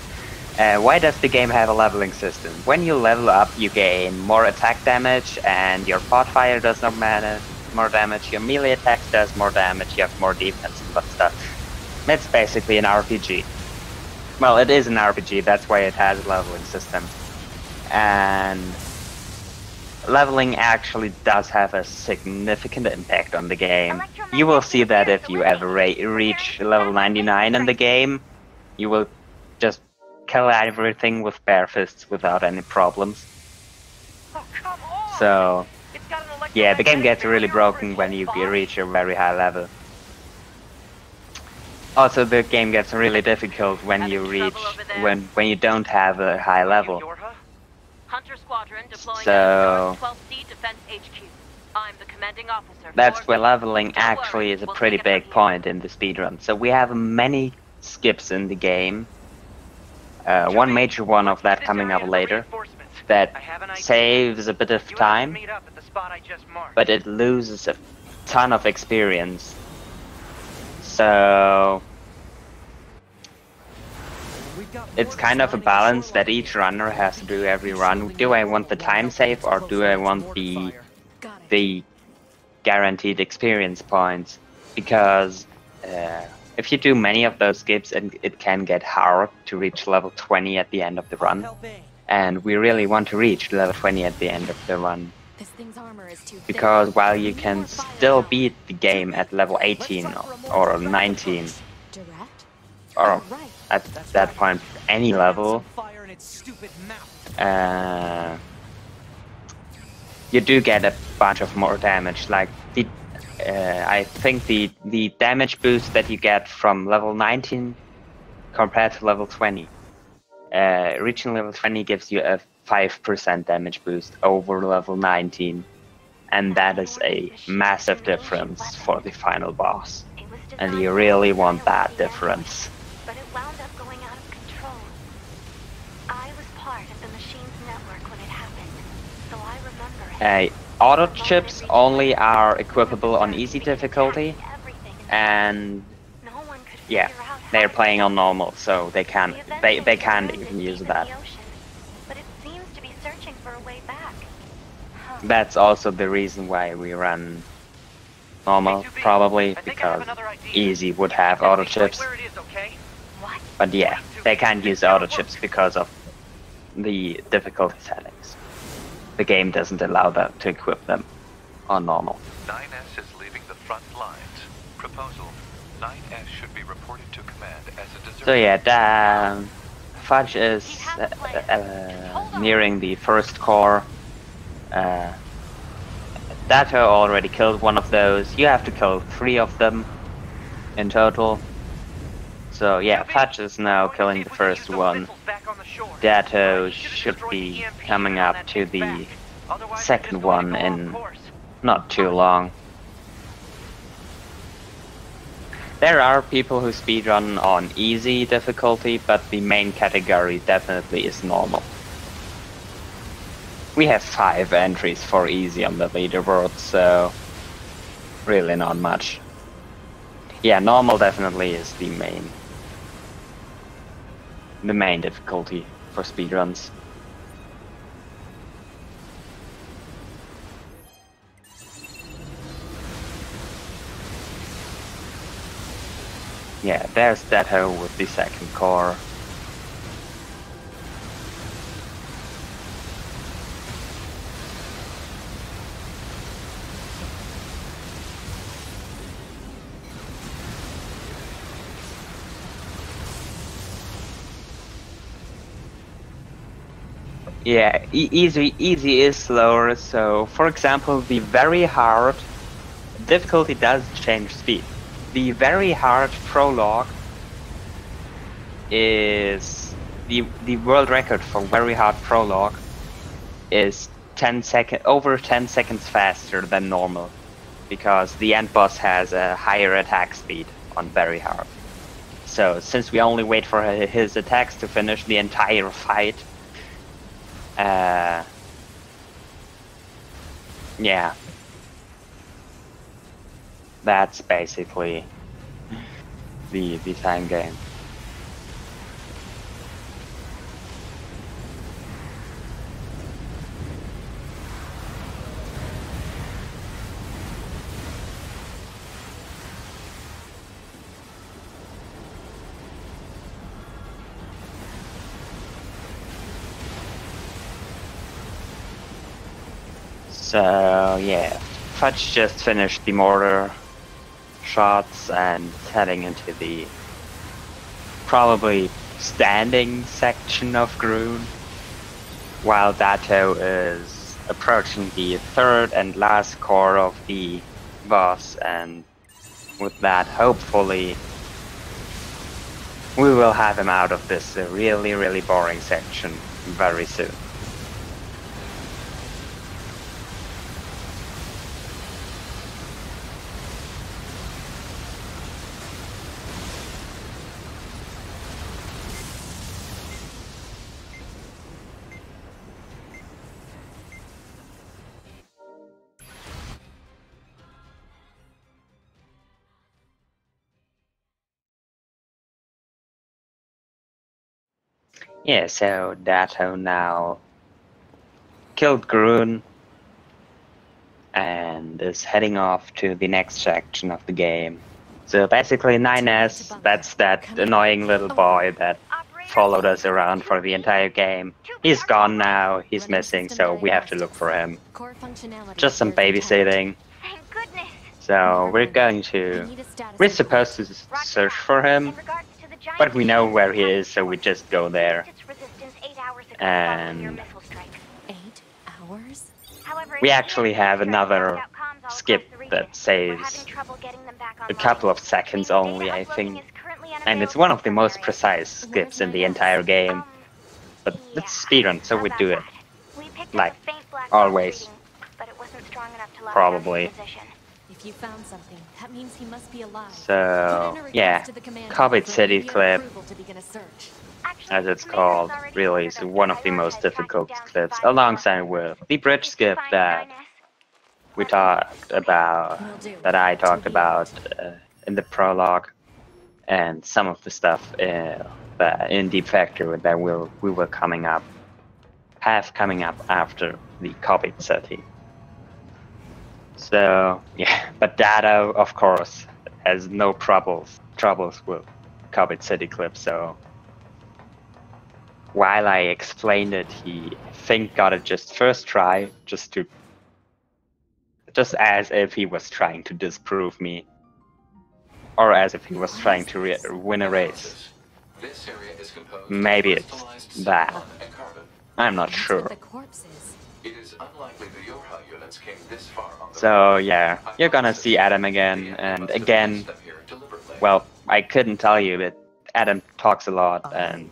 Why does the game have a leveling system? When you level up, you gain more attack damage, and your pot fire does not matter more damage. Your melee attack does more damage. You have more defense and that stuff. It's basically an RPG. Well, it is an RPG. That's why it has a leveling system. And leveling actually does have a significant impact on the game. You will see that if you ever reach level 99 in the game, you will just kill everything with bare fists without any problems. Oh, come on. So, It's got an yeah, the game gets electromagnetic really barrier over broken its when whole you body. reach a very high level. Also, the game gets really difficult when you reach when you don't have a high level. Hunter Squadron deploying So, 12C Defense HQ. I'm the commanding officer. that's where leveling actually is a We'll pretty take it big from here. point in the speedrun. So we have many skips in the game. One major one of that coming up later that saves a bit of time, but it loses a ton of experience. So it's kind of a balance that each runner has to do every run. Do I want the time save, or do I want the guaranteed experience points? Because if you do many of those skips, it can get hard to reach level 20 at the end of the run. And we really want to reach level 20 at the end of the run. This thing's armor is too thick. Because while you can still beat the game at level 18 or 19, Direct? or at that point any level, you do get a bunch of more damage. Like the I think the damage boost that you get from level 19 compared to level 20, reaching level 20 gives you a 5% damage boost over level 19, and that is a massive difference for the final boss, and you really want that difference. But it wound up going out of control. I was part of the machine's network when it happened, so I remember it. Auto chips only are equipable on easy difficulty, and yeah, they're playing on normal, so they can't even use that. But it seems to be searching for a way back. That's also the reason why we run normal, probably, because easy would have auto chips. But yeah, they can't use auto chips because of the difficulty settings. The game doesn't allow them to equip them on normal. 9S is leaving the front lines. Proposal: 9S should be reported to command as a deserter. So yeah, Fudge is nearing the first core. Datto already killed one of those. You have to kill 3 of them in total. So yeah, Fudge is now killing the first one. Datto should be coming up to the second one in not too long. There are people who speedrun on easy difficulty, but the main category definitely is normal. We have 5 entries for easy on the leaderboard, so really not much. Yeah, normal definitely is the main difficulty for speedruns. Yeah, there's Datto with the second core. Yeah, easy is slower, so for example the very hard difficulty does change speed. The very hard prologue is the world record for very hard prologue is over 10 seconds faster than normal, because the end boss has a higher attack speed on very hard. So since we only wait for his attacks to finish the entire fight, yeah, that's basically the time game. So yeah, Fudge just finished the mortar shots and heading into the probably standing section of Groon, while Datto is approaching the third and last core of the boss, and with that hopefully we will have him out of this really boring section very soon. Yeah, so Datto now killed Groon and is heading off to the next section of the game. So basically 9S, that's that annoying little boy that followed us around for the entire game. He's gone now, he's missing, so we have to look for him. Just some babysitting. So we're supposed to search for him, but we know where he is, so we just go there. And 8 hours? we actually have another skip that saves a couple of seconds only, I think. And it's one of the most precise skips in the entire game. But it's speedrun, so we do it. Like, always. Probably. If you found something, that means he must be alive. So, yeah, Cobbit City clip, as it's called, really is one of the most difficult clips, alongside with the bridge skip that we talked about, that I talked about in the prologue, and some of the stuff in Deep Factory that we will coming up after the Cobbit City. So yeah, but Datto, of course, has no troubles with Cobbit City clip. So while I explained it, he got it just first try, just as if he was trying to disprove me. or as if he was trying to win a race. This area is composed Maybe of it's crystallized that. silicon and carbon. I'm not That's sure. what the corpse is. It is unlikely the Yorha units came this far on the So road. yeah, you're gonna see Adam again, and again, well, I couldn't tell you, but Adam talks a lot, and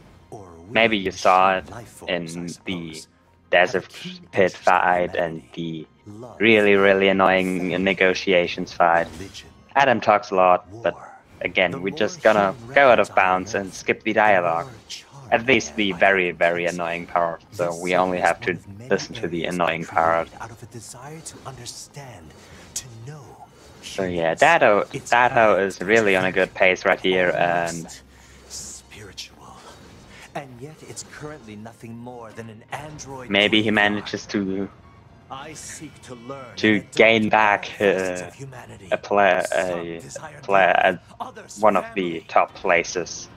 maybe you saw it in the desert pit fight and the really annoying negotiations fight. Adam talks a lot, but again, we're just gonna go out of bounds and skip the dialogue. At least the very annoying part, so we only have to listen to the annoying part. So yeah, Datto is really on a good pace right here, and yet it's currently nothing more than an android. Maybe he manages to I seek to learn gain back one of the top places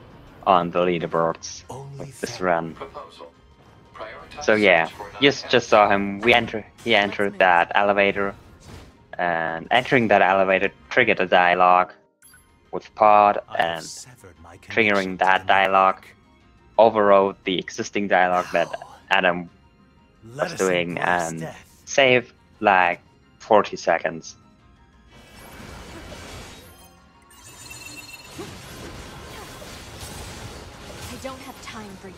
on the leaderboards with this run. So yeah, you just saw him. He entered that elevator, and entering that elevator triggered a dialogue with Pod, and triggering that dialogue overrode the existing dialogue that Adam was doing and saved like 40 seconds. I don't have time for you.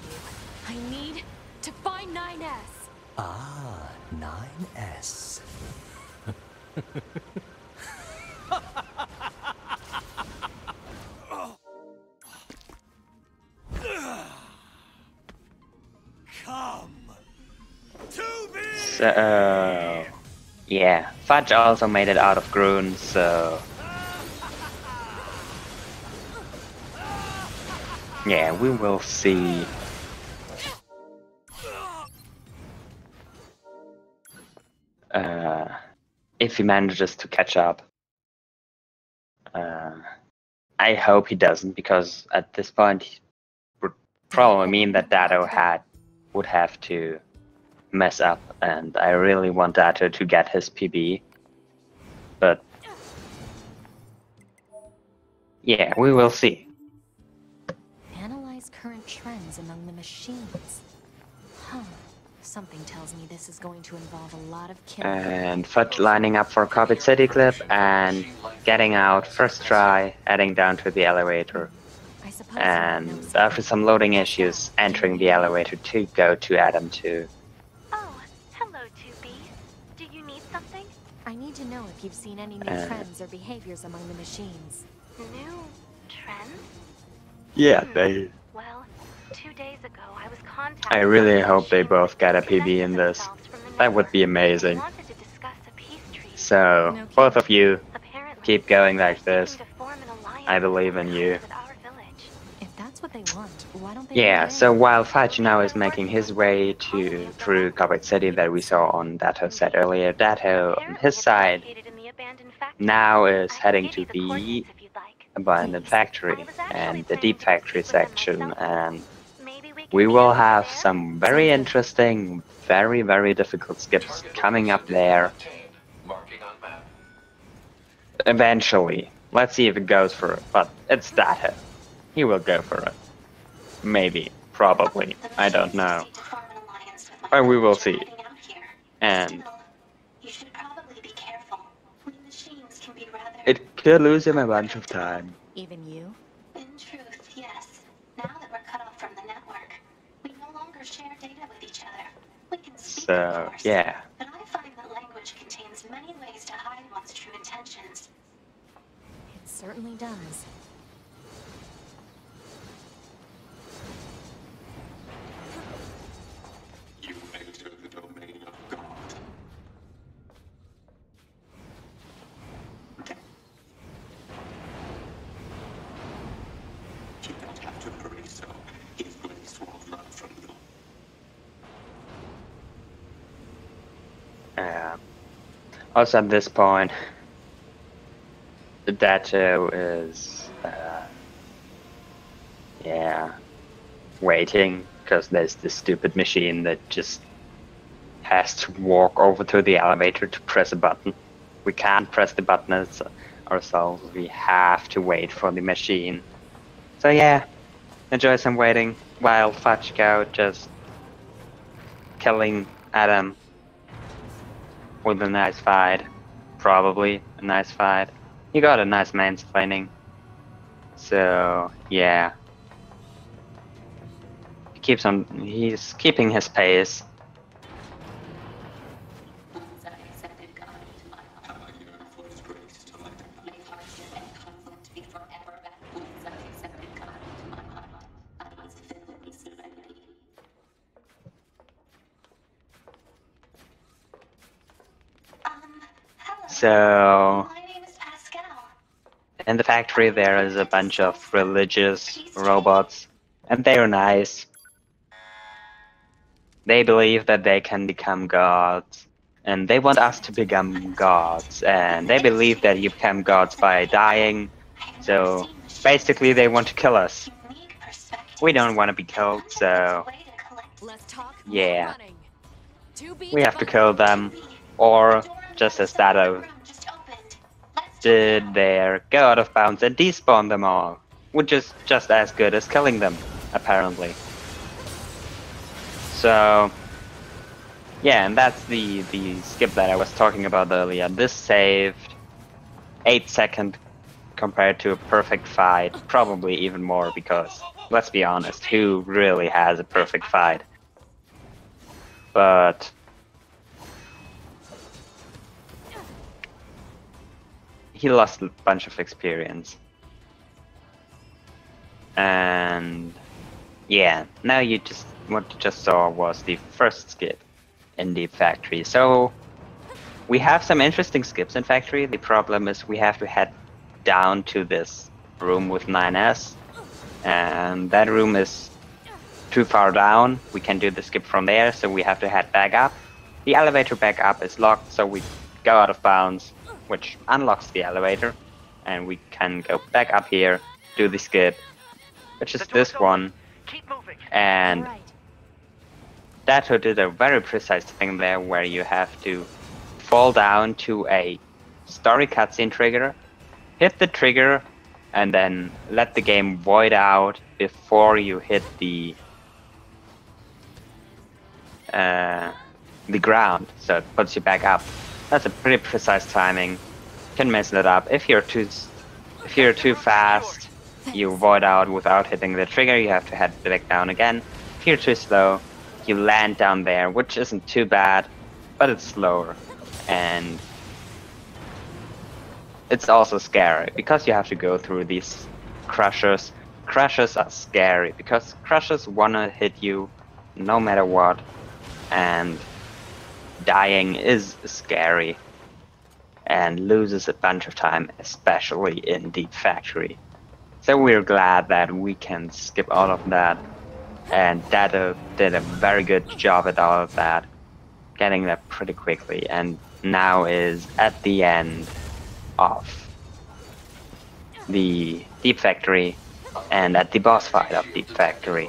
I need to find 9S. Ah, 9S. So yeah, Fudge also made it out of Groon, so yeah, we will see. If he manages to catch up. I hope he doesn't, because at this point it would probably mean that Datto would have to mess up, and I really want Datto to get his PB. But yeah, we will see. Analyze current trends among the machines. Huh. Something tells me this is going to involve a lot of killing. And Fudge lining up for Cobbett City clip and getting out first try, heading down to the elevator. And after some loading issues, entering the elevator to go to Adam 2. Oh, hello 2B. Do you need something? I need to know if you've seen any new trends or behaviors among the machines. New trends? Yeah, they... Well, 2 days ago I was contacted. I really hope they both get a PB in this. That would be amazing. So, both of you, keep going like this. I believe in you. If that's what they want, why don't they? Yeah, so while Fudge now is making his way through Cobbett City that we saw on Datto's set earlier, Datto on his side now is heading to the abandoned factory and the deep factory section, and we will have some very interesting, very difficult skips coming up there eventually. Let's see if it goes for it, but it's Datto. He will go for it. Maybe, probably, I don't know. But we will see. And it could lose him a bunch of time. Even you? In truth, yes. Now that we're cut off from the network, we no longer share data with each other. We can speak, of course, yeah. but I find that language contains many ways to hide one's true intentions. It certainly does. You enter the domain of God. You don't have to hurry, so his grace will run from you. Also at this point, Datto is, waiting, because there's this stupid machine that just has to walk over to the elevator to press a button. We can't press the button ourselves. We have to wait for the machine. So yeah, enjoy some waiting while Fudgecow just killing Adam with a nice fight. Probably a nice fight. He got a nice mansplaining. So yeah. He's keeping his pace. Once I accepted God into my heart, my force grace to let may hardship and conflict be forever back. Once I accepted God into my heart, I was filled with serenity. Hello. So My name is Pascal. in the factory there is a bunch of religious robots, and they're nice. They believe that they can become gods, and they want us to become gods, and they believe that you become gods by dying, so basically they want to kill us. We don't want to be killed, so Less talk, more yeah, running. 2B we to have to bunker. kill them, or just as Datto did there, go out of bounds and despawn them all, which is just as good as killing them, apparently. So yeah, and that's the skip that I was talking about earlier. This saved 8 seconds compared to a perfect fight, probably even more, because let's be honest, who really has a perfect fight? But he lost a bunch of experience. And yeah, now what you just saw was the first skip in the factory. So we have some interesting skips in factory. The problem is we have to head down to this room with 9S, and that room is too far down. We can do the skip from there, so we have to head back up. The elevator back up is locked, so we go out of bounds, which unlocks the elevator, and we can go back up here, do the skip, which is this one. And Datto did a very precise thing there where you have to fall down to a story cutscene trigger, hit the trigger, and then let the game void out before you hit the ground, so it puts you back up. That's a pretty precise timing. Can mess that up. If you're too fast, you void out without hitting the trigger. You have to head back down again. If you're too slow, you land down there, which isn't too bad, but it's slower, and it's also scary because you have to go through these crushers. Crushers are scary because crushers wanna hit you no matter what, and dying is scary and loses a bunch of time, especially in the factory. So we're glad that we can skip all of that, and Datto did a very good job at all of that, getting that pretty quickly, and now is at the end of the Deep Factory and at the boss fight of Deep Factory.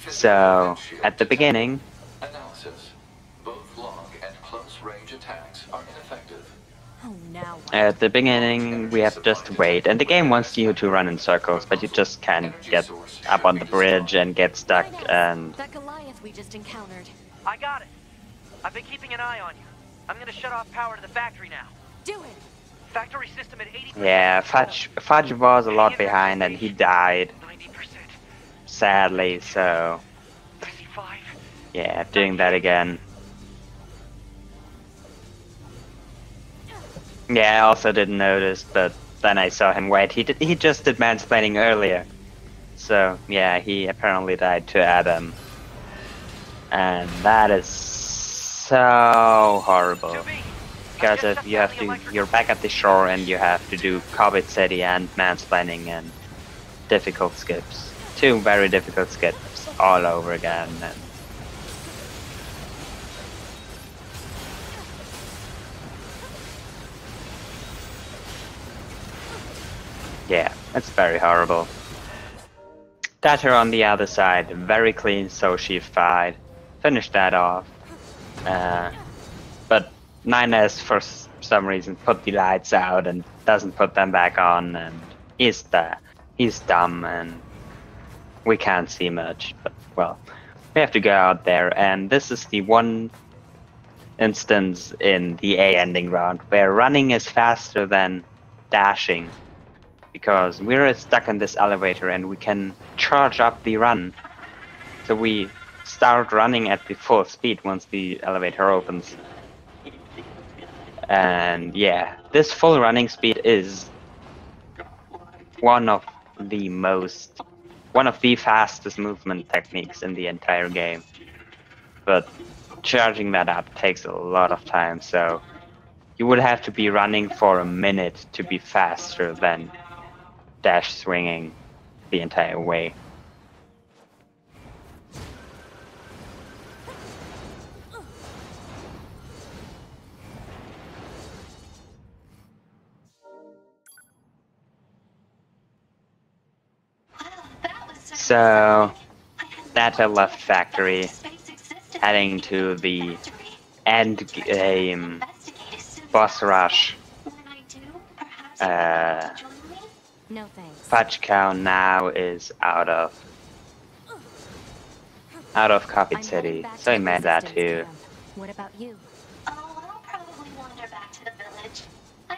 So at the beginning, analysis. Both long and close range attacks are ineffective. Oh, now what? at the beginning we have just to wait, and the game wants you to run in circles, but you just can't get up on the bridge and get stuck. And That Goliath we just encountered. I got it. I've been keeping an eye on you. I'm gonna shut off power to the factory now. Do it. Factory system at 80%. yeah, Fudge was a lot behind, and he died 90%. sadly. So 65. yeah, doing that again. Yeah, I also didn't notice, but then I saw him wait. He just did mansplaining earlier. So yeah, he apparently died to Adam. And that is so horrible. Because if you're back at the shore and you have to do Cobbit City and mansplaining and difficult skips. 2 very difficult skips all over again. And yeah, it's very horrible. Datto on the other side, very clean Soshi fight. Finished that off. But 9S for some reason put the lights out and doesn't put them back on, and he's dumb and we can't see much. But well, we have to go out there, and this is the one instance in the A ending round where running is faster than dashing, because we're stuck in this elevator and we can charge up the run. So we start running at the full speed once the elevator opens. And yeah, this full running speed is one of the fastest movement techniques in the entire game. But charging that up takes a lot of time, so you would have to be running for a minute to be faster than dash swinging the entire way. So, Datto left factory, heading to the end game boss rush. No thanks. Fudgecow now is out of Copied City, so he made that too. What about you? Oh, I'll probably wander back to the village.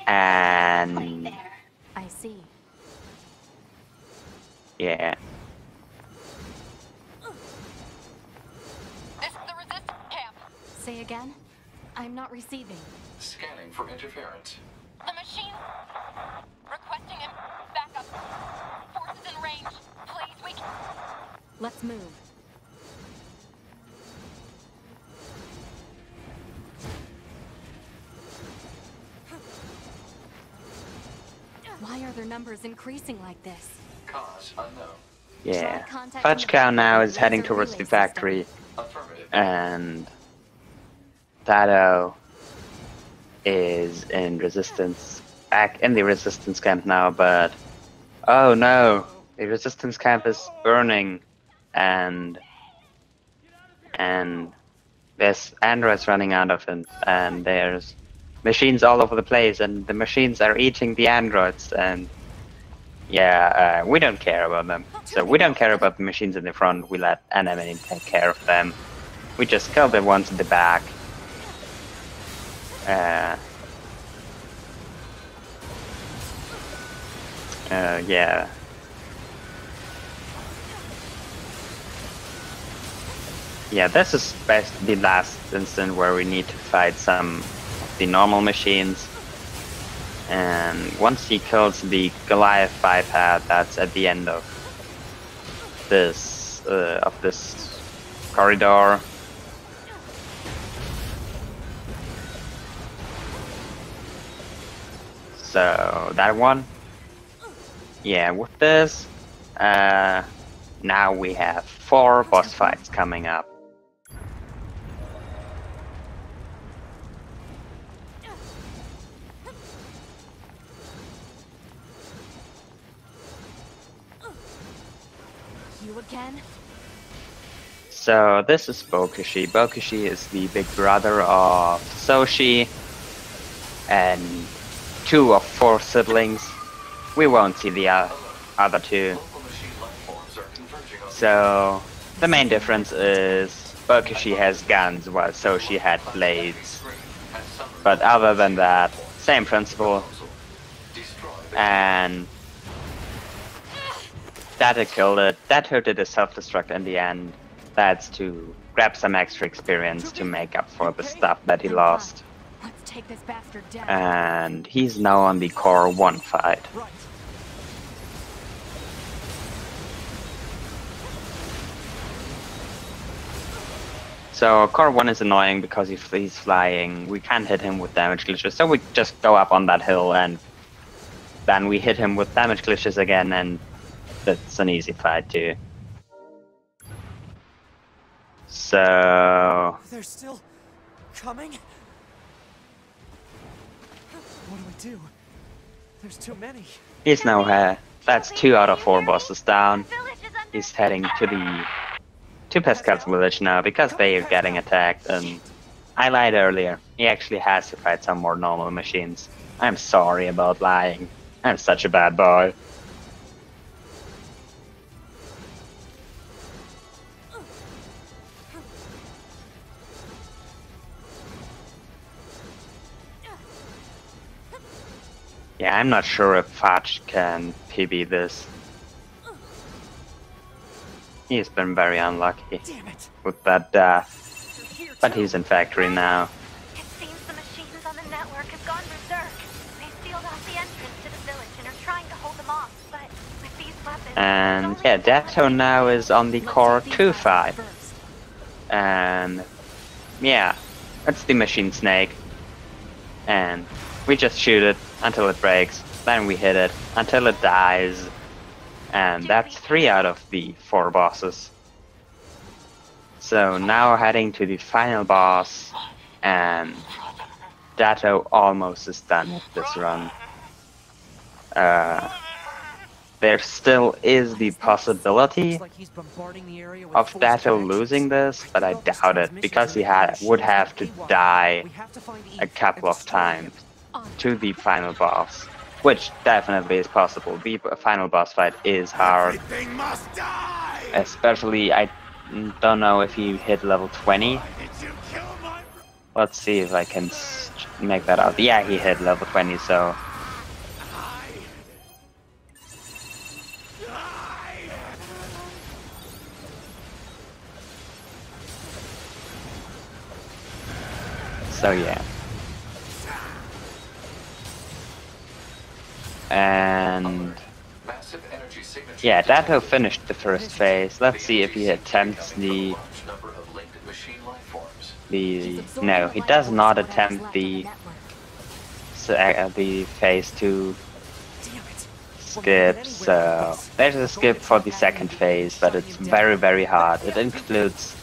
And I see. yeah. This is the resistance camp. Say again? I'm not receiving. Scanning for interference. The machine requesting him backup. Forces in range. Please, we can... Let's move. Why are their numbers increasing like this? Cause unknown. Yeah. Fudgecow now is heading towards the factory, Affirmative. and Datto is in resistance, back in the resistance camp now, but oh no, the resistance camp is burning, and there's androids running out of it, and there's machines all over the place, and the machines are eating the androids, and yeah, we don't care about them. So we don't care about the machines in the front, we let enemy take care of them. We just kill the ones in the back. Yeah. Yeah, this is the last instance where we need to fight some of the normal machines. And once he kills the Goliath biped, that's at the end of this corridor. So that one, yeah. With this, now we have 4 boss fights coming up. You again? So this is Bokushi. Bokushi is the big brother of Soshi, and 2 of 4 siblings. We won't see the other 2. So the main difference is Bokushi has guns while Soshi had blades. But other than that, same principle. And Datto killed it. Datto did a self-destruct in the end. That's to grab some extra experience to make up for the stuff that he lost. Let's take this bastard down. And he's now on the Core 1 fight. Right. So Core 1 is annoying because if he's flying, we can't hit him with damage glitches. So we just go up on that hill and then we hit him with damage glitches again, and that's an easy fight too. So They're still coming? What do I do? There's too many. he's now that's 2 out of 4 bosses down. He's heading to Pascal's village now because they are getting attacked, and I lied earlier. He actually has to fight some more normal machines. I'm sorry about lying. I'm such a bad boy. Yeah, I'm not sure if Fudge can PB this. He's been very unlucky with that death. But he's in factory now. It seems the machines on the network have gone berserk. They sealed off the entrance to the village and are trying to hold them off, but with these weapons... And yeah, Datto now is on the core 2-5. And yeah, that's the machine snake. And we just shoot it until it breaks, then we hit it until it dies. And that's 3 out of the 4 bosses. So now heading to the final boss, and Datto almost is done with this run. There still is the possibility of Datto losing this, but I doubt it, because he would have to die a couple of times to the final boss, which definitely is possible. The final boss fight is hard, especially I don't know if he hit level 20. Let's see if I can make that out. Yeah, he hit level 20, so... So yeah. And... yeah, Datto finished the first phase. Let's see if he attempts the... no, he does not attempt the phase 2 skip, so there's a skip for the second phase, but it's very, very hard. It includes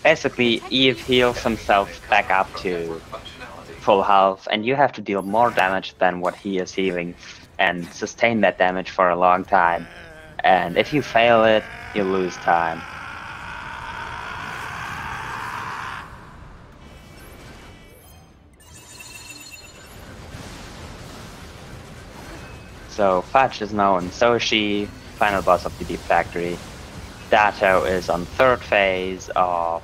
basically Eve heals himself back up to full health, and you have to deal more damage than what he is healing and sustain that damage for a long time. And if you fail it, you lose time. So Fudge is now in Soshi, final boss of the Deep Factory. Datto is on 3rd phase of...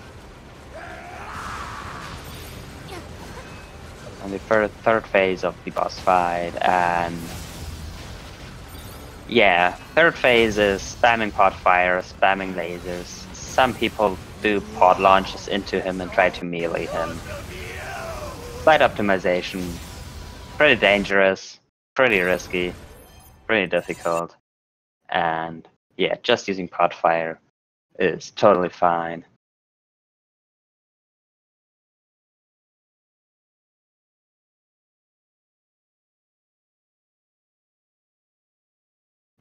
on the 3rd phase of the boss fight, and... yeah, 3rd phase is spamming pod fire, spamming lasers. Some people do pod launches into him and try to melee him. Slight optimization. Pretty dangerous, pretty risky, pretty difficult. And yeah, just using pod fire is totally fine.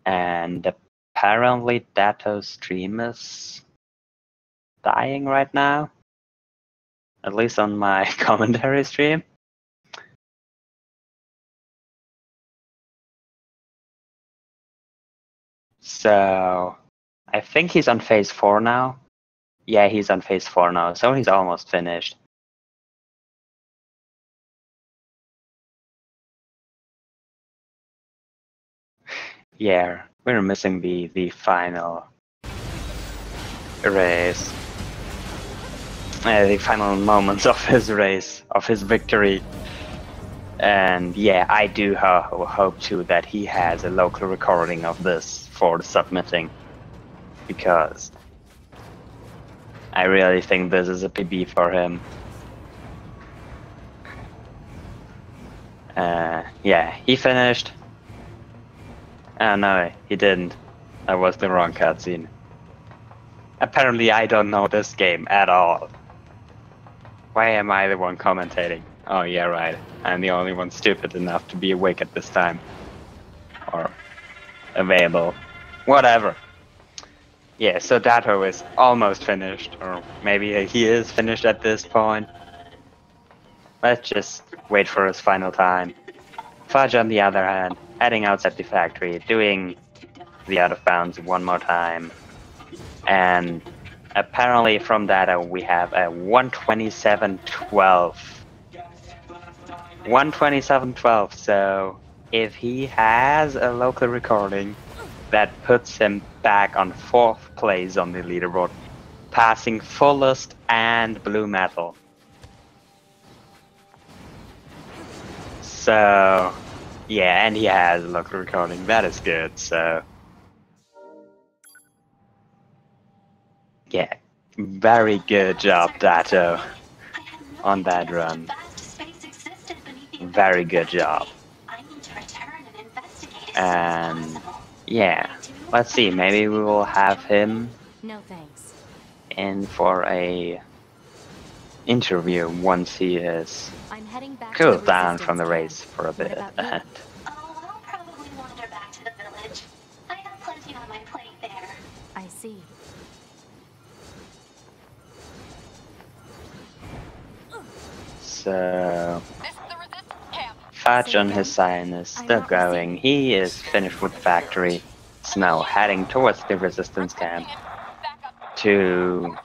And apparently Datto's stream is dying right now. At least on my commentary stream. So I think he's on phase 4 now. Yeah, he's on phase 4 now, so he's almost finished. Yeah, we're missing the final race. The final moments of his race, of his victory. And yeah, I do hope too that he has a local recording of this for submitting, because I really think this is a PB for him. Yeah, he finished. Oh no, he didn't. That was the wrong cutscene. Apparently I don't know this game at all. Why am I the one commentating? Oh yeah, right. I'm the only one stupid enough to be awake at this time. Or available. Whatever. Yeah, so Datto is almost finished. Or maybe he is finished at this point. Let's just wait for his final time. Fudge, on the other hand, heading outside the factory, doing the out of bounds one more time. And apparently from Datto we have a 12712. 12712, so if he has a local recording, that puts him back on 4th place on the leaderboard, passing Fullest and Blue Metal. So, yeah, and he has a local recording. That is good, so. Yeah, very good job, Datto, on that run. Very good job. And yeah, let's see, maybe we will have him No thanks. in for a interview once he is I'm heading back to cooled the down from the resistance race camp. for a What bit. about you? Oh, I'll probably wander back to the village. I have plenty on my plate there. I see. So, This is the resistance camp. Fudge on his side is still going. He is finished with the factory. Is now heading towards the resistance camp to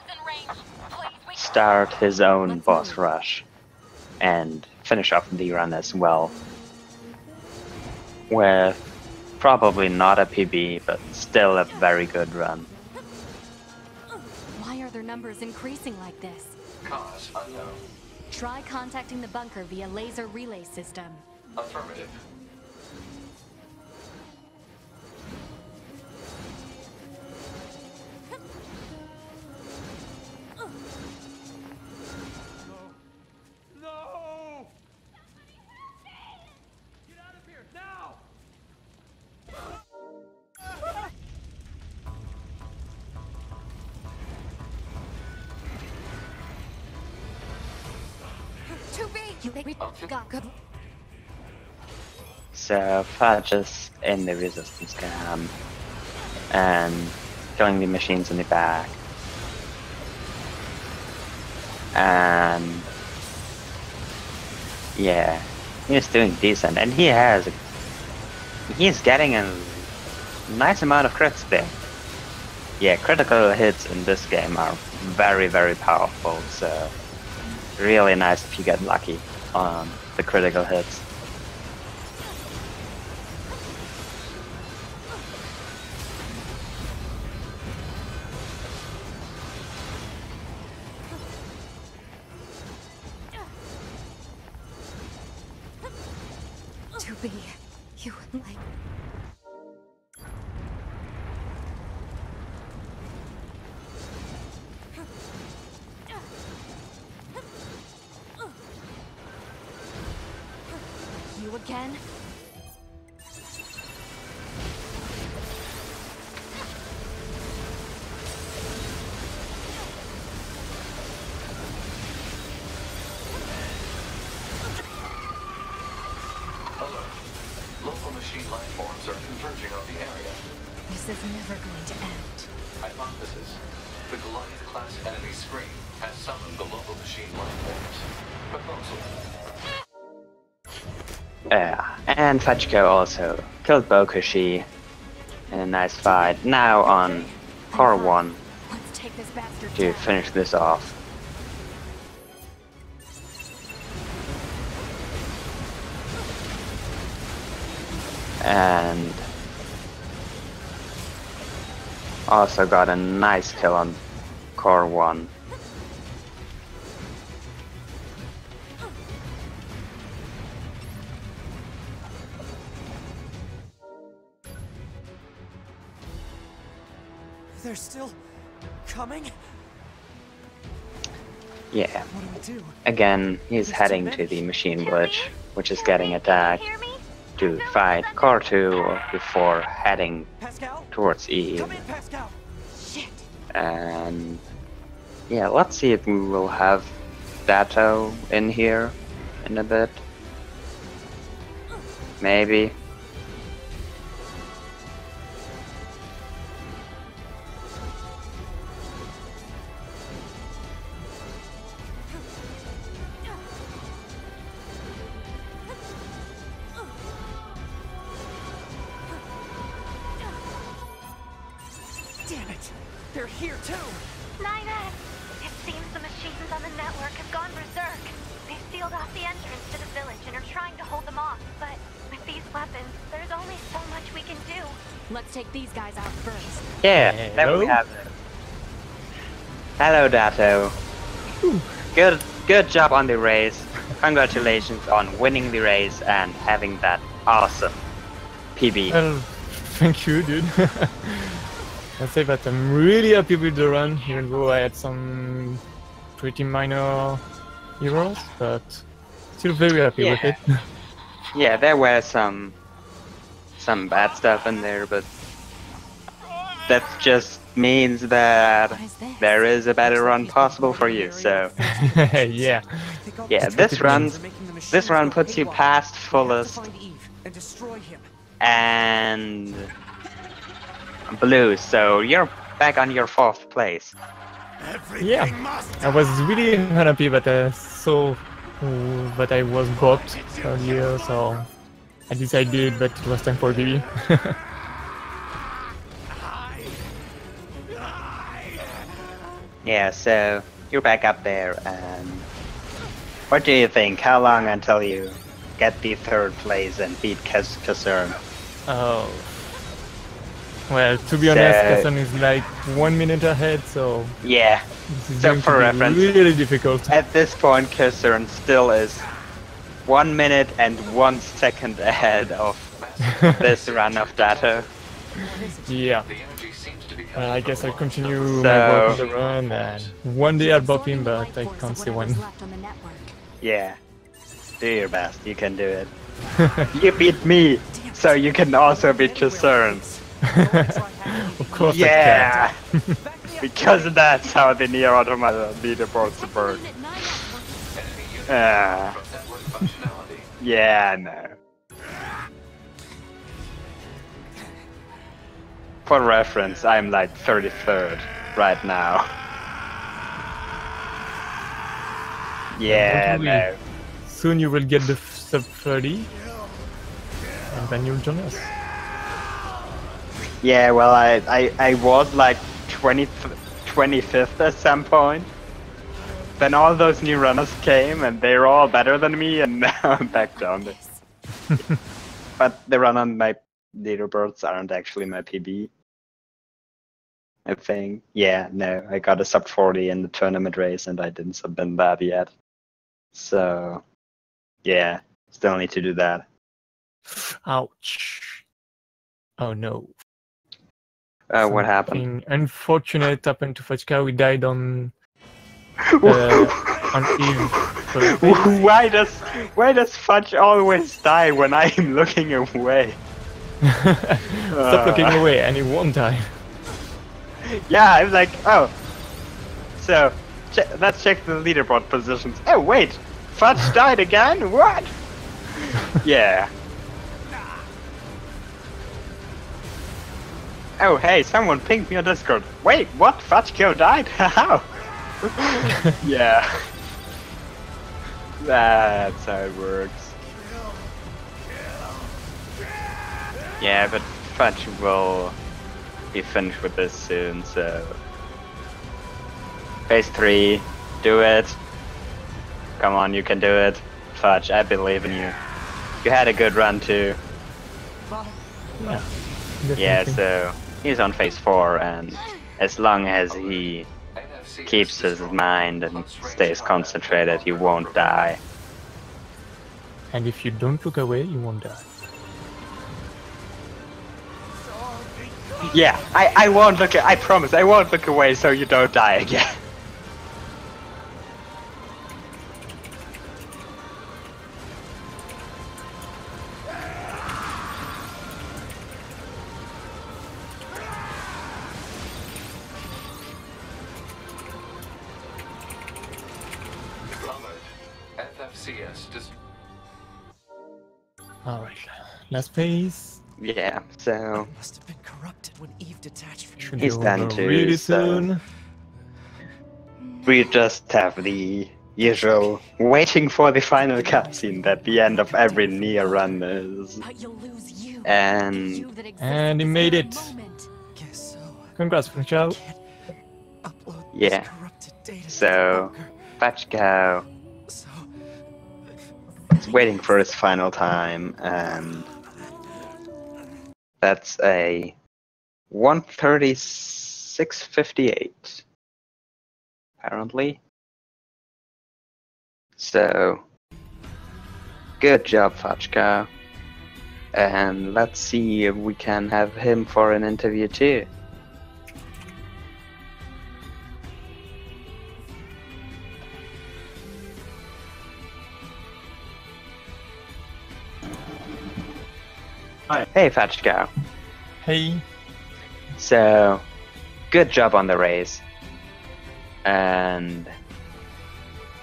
start his own boss rush and finish off the run as well. With probably not a PB, but still a very good run. Why are their numbers increasing like this? Cause unknown. Try contacting the bunker via laser relay system. Affirmative. No! Get out of here now! So Fudge is in the resistance camp and killing the machines in the back. And yeah, he's doing decent, and he's getting a nice amount of crits there. Yeah, critical hits in this game are very, very powerful, so really nice if you get lucky on the critical hits. To be you like you again? Local machine life forms are converging on the area. This is never going to end. Hypothesis. The Goliath-class enemy screen has summoned the local machine life forms. Proposal. Yeah, and Fudgecow also killed Bokushi in a nice fight. Now on Core 1 Let's take this bastard to down. finish this off. And also got a nice kill on Core 1. They're still coming? Yeah. What do we do? Again, he's heading to the machine village, which is getting attacked, to fight Core 2 before heading Pascal? towards E. Come in, Pascal! Shit. And yeah, let's see if we will have Datto in here in a bit. Maybe. Damn it! They're here too! 9S! It seems the machines on the network have gone berserk. They've sealed off the entrance to the village and are trying to hold them off, but with these weapons, there's only so much we can do. Let's take these guys out first. Yeah, there we have it. Hello, Datto. Good job on the race. Congratulations on winning the race and having that awesome PB. Well, thank you, dude. I'll say that I'm really happy with the run, even though I had some pretty minor errors, but still very happy with it. Yeah, there were some bad stuff in there, but that just means that there is a better run possible for you. So yeah, this run puts you past Fullest and Blue, so you're back on your 4th place. Yeah, I was really unhappy that I saw that I was dropped earlier, so I decided that it was time for BB. Yeah, so you're back up there, and what do you think? How long until you get the 3rd place and beat Kasern? Oh. Well, to be honest, Kasern is like 1 minute ahead, so yeah. this is So going for to be reference, really difficult. At this point, Kasern still is 1 minute and 1 second ahead of this run of Datto. Yeah. I guess I'll continue my work on the run, and one day I'll bop him, but I can't see when. Yeah. Do your best, you can do it. You beat me, so you can also beat Kasern. Of course yeah. I can. Because that's how the NieR Automata leaderboards work. Yeah, no. For reference, I'm like 33rd right now. Yeah, no. Soon you will get the sub 30, and then you'll join us. Yeah, well, I was like 25th at some point. Then all those new runners came, and they're all better than me, and now I'm back down there. But the run on my leaderboards aren't actually my PB. I think. Yeah, no, I got a sub 40 in the tournament race, and I didn't submit that yet. So, yeah, still need to do that. Ouch. Oh no. What happened? Unfortunate happened to Fudgecow. We died on Eve. Why does Fudge always die when I'm looking away? Stop looking away, and he won't die. Yeah, I'm like, oh. So, let's check the leaderboard positions. Oh wait, Fudge died again? What? Yeah. Oh hey, someone pinged me on Discord. Wait, what? Fudgecow died? How? Yeah. That's how it works. Yeah, but Fudge will be finished with this soon, so... Phase 3, do it. Come on, you can do it. Fudge, I believe in you. You had a good run too. Yeah, so he's on phase 4, and as long as he keeps his mind and stays concentrated, he won't die. And if you don't look away, you won't die. Yeah, I won't look. I promise, I won't look away so you don't die again. Alright, last phase. Yeah, so Must have been corrupted when Eve detached from Should he's be done over too. really so soon. we just have the usual waiting for the final cutscene that the end of every NieR run is. And he made it. Congrats, Fudgecow. upload Yeah. So, Fudgecow is waiting for his final time, and that's a 136.58, apparently. So, good job, Fudgecow. And let's see if we can have him for an interview too. Hi. Hey, Fudgecow. Hey. So, good job on the race. And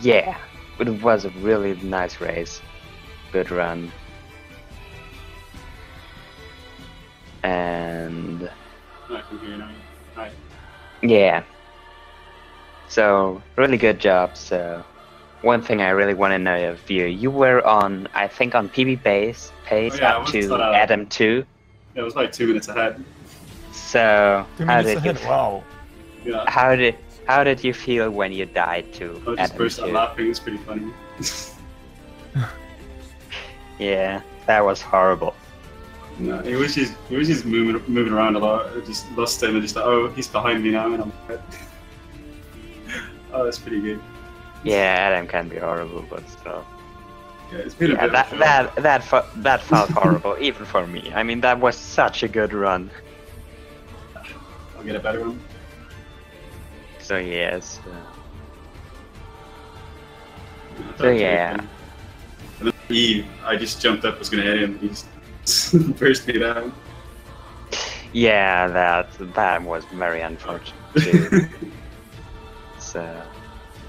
yeah, it was a really nice race. Good run. And I can hear you now. Hi. yeah. So, really good job. So, one thing I really want to know of you, you were on, I think, on PB pace I up was to Adam 2. Yeah, it was like 2 minutes ahead. So, 2 how minutes did ahead, you? wow. Yeah. How did you feel when you died to I just Adam burst out 2? laughing. It's pretty funny. Yeah, that was horrible. No, he was just moving around a lot. I just lost him and just like, oh, he's behind me now, and I'm dead. Oh, that's pretty good. Yeah, Adam can be horrible, but still. Yeah, it's been a Yeah, bit of a show. that felt horrible, even for me. I mean, that was such a good run. I'll get a better one. So yes. I So yeah. And then I just jumped up, was gonna hit him. He just burst me down. Yeah, that was very unfortunate too. So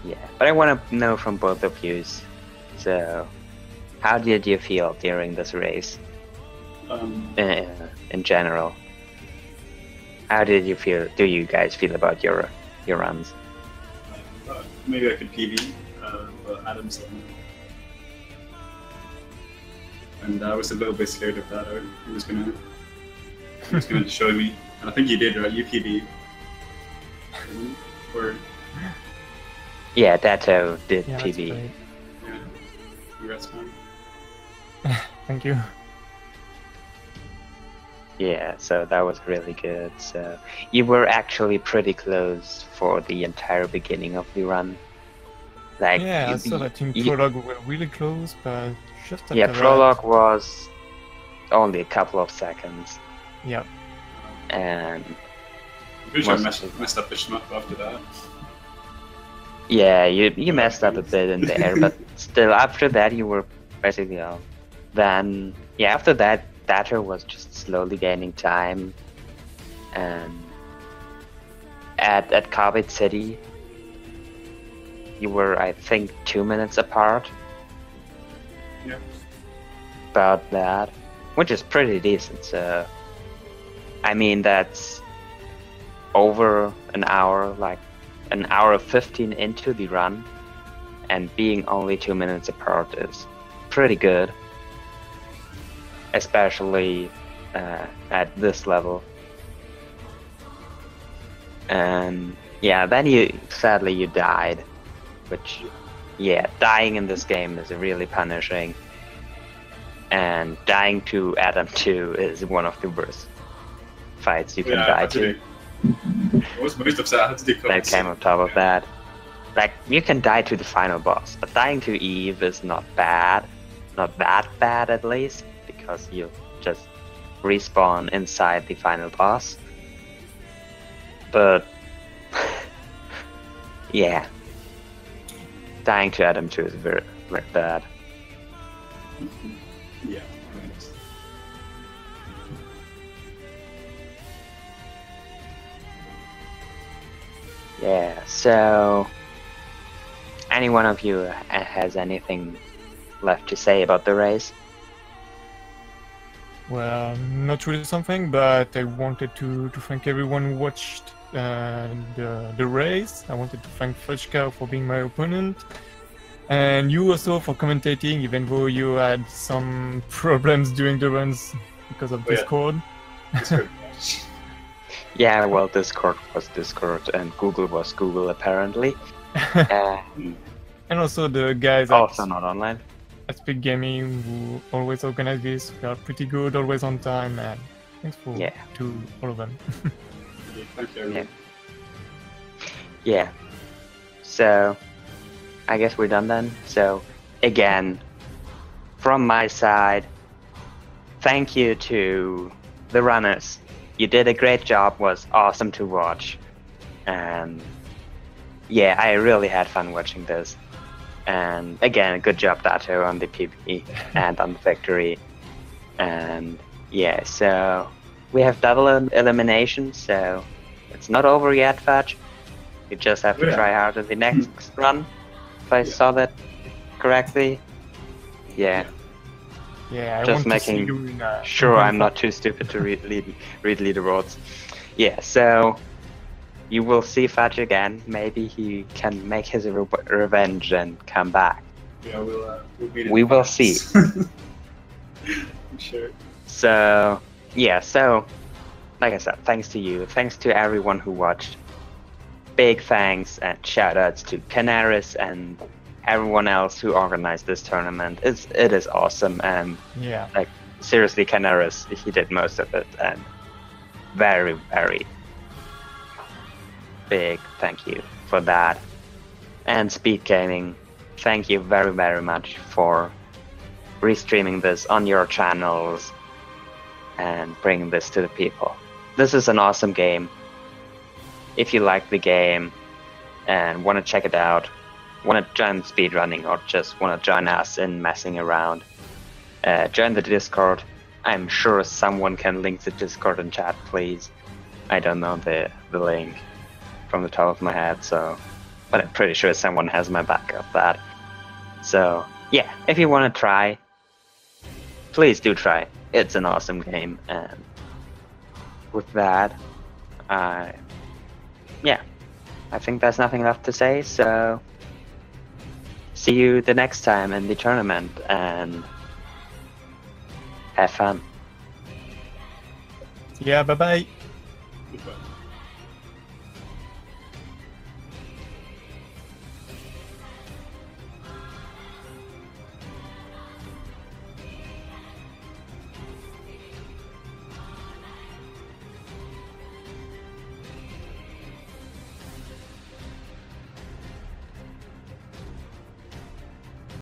yeah, but I want to know from both of you. So, how did you feel during this race? In general, how did you feel? Do you guys feel about your runs? Maybe I could PB, but Adam's and I was a little bit scared of Datto. He was gonna destroy me, and I think you did, right? You PB, or yeah, Datto did Yeah, PB. yeah, congrats, man. Thank you. Yeah, so that was really good. So you were actually pretty close for the entire beginning of the run. Like Yeah, I saw that in Prologue we were really close, but just after yeah, that... Prologue was only a couple of seconds. Yeah. And I'm pretty sure I messed up the shmup after that. yeah, you messed up a bit in there, but still after that you were basically out. Then yeah, after that Datto was just slowly gaining time, and at Carbide City you were, I think, 2 minutes apart. Yeah. About that, which is pretty decent. So I mean, that's over an hour, like an hour 15 into the run, and being only 2 minutes apart is pretty good, especially at this level. And yeah, then sadly you died, which yeah, dying in this game is really punishing, and dying to Adam 2 is one of the worst fights you can die to. I was most upset I had to do That came on top of that. Like, you can die to the final boss, but dying to Eve is not bad. Not that bad, at least, because you just respawn inside the final boss. But yeah, dying to Adam 2 is very, very bad. Yeah. Yeah, so any one of you has anything left to say about the race? Well, not really something, but I wanted to thank everyone who watched the race. I wanted to thank Fudgecow for being my opponent, and you also for commentating, even though you had some problems during the runs because of Discord. Yeah, well, Discord was Discord and Google was Google apparently. And also the guys Also not online. at Speed Gaming who always organize this. We are pretty good, always on time, and thanks for to all of them. Thank you, everyone. Yeah. So, I guess we're done then. So, again, from my side, thank you to the runners. You did a great job, was awesome to watch. And yeah, I really had fun watching this. And again, good job, Datto, on the PvE and on the victory. And yeah, so we have double elimination, so it's not over yet, Fudge. You just have to try harder the next run, if I saw that correctly. Yeah. Yeah, I just want to see making you in, sure I'm not too stupid to read leaderboards. Yeah, so you will see Fudge again. Maybe he can make his revenge and come back. Yeah, we'll beat it. We will see. I'm sure. So, yeah, so, like I said, thanks to you. Thanks to everyone who watched. Big thanks and shoutouts to Canaris and everyone else who organized this tournament. It is awesome, and like seriously, Canaris, he did most of it, and very, very big thank you for that. And Speed Gaming, thank you very, very much for restreaming this on your channels and bringing this to the people. This is an awesome game. If you like the game and want to check it out, want to join speedrunning or just want to join us in messing around, join the Discord. I'm sure someone can link the Discord in chat, please. I don't know the link from the top of my head, so, but I'm pretty sure someone has my back of that. So yeah, if you want to try, please do try. It's an awesome game, and with that, yeah, I think there's nothing left to say, so see you the next time in the tournament, and have fun. Yeah, bye-bye. Goodbye.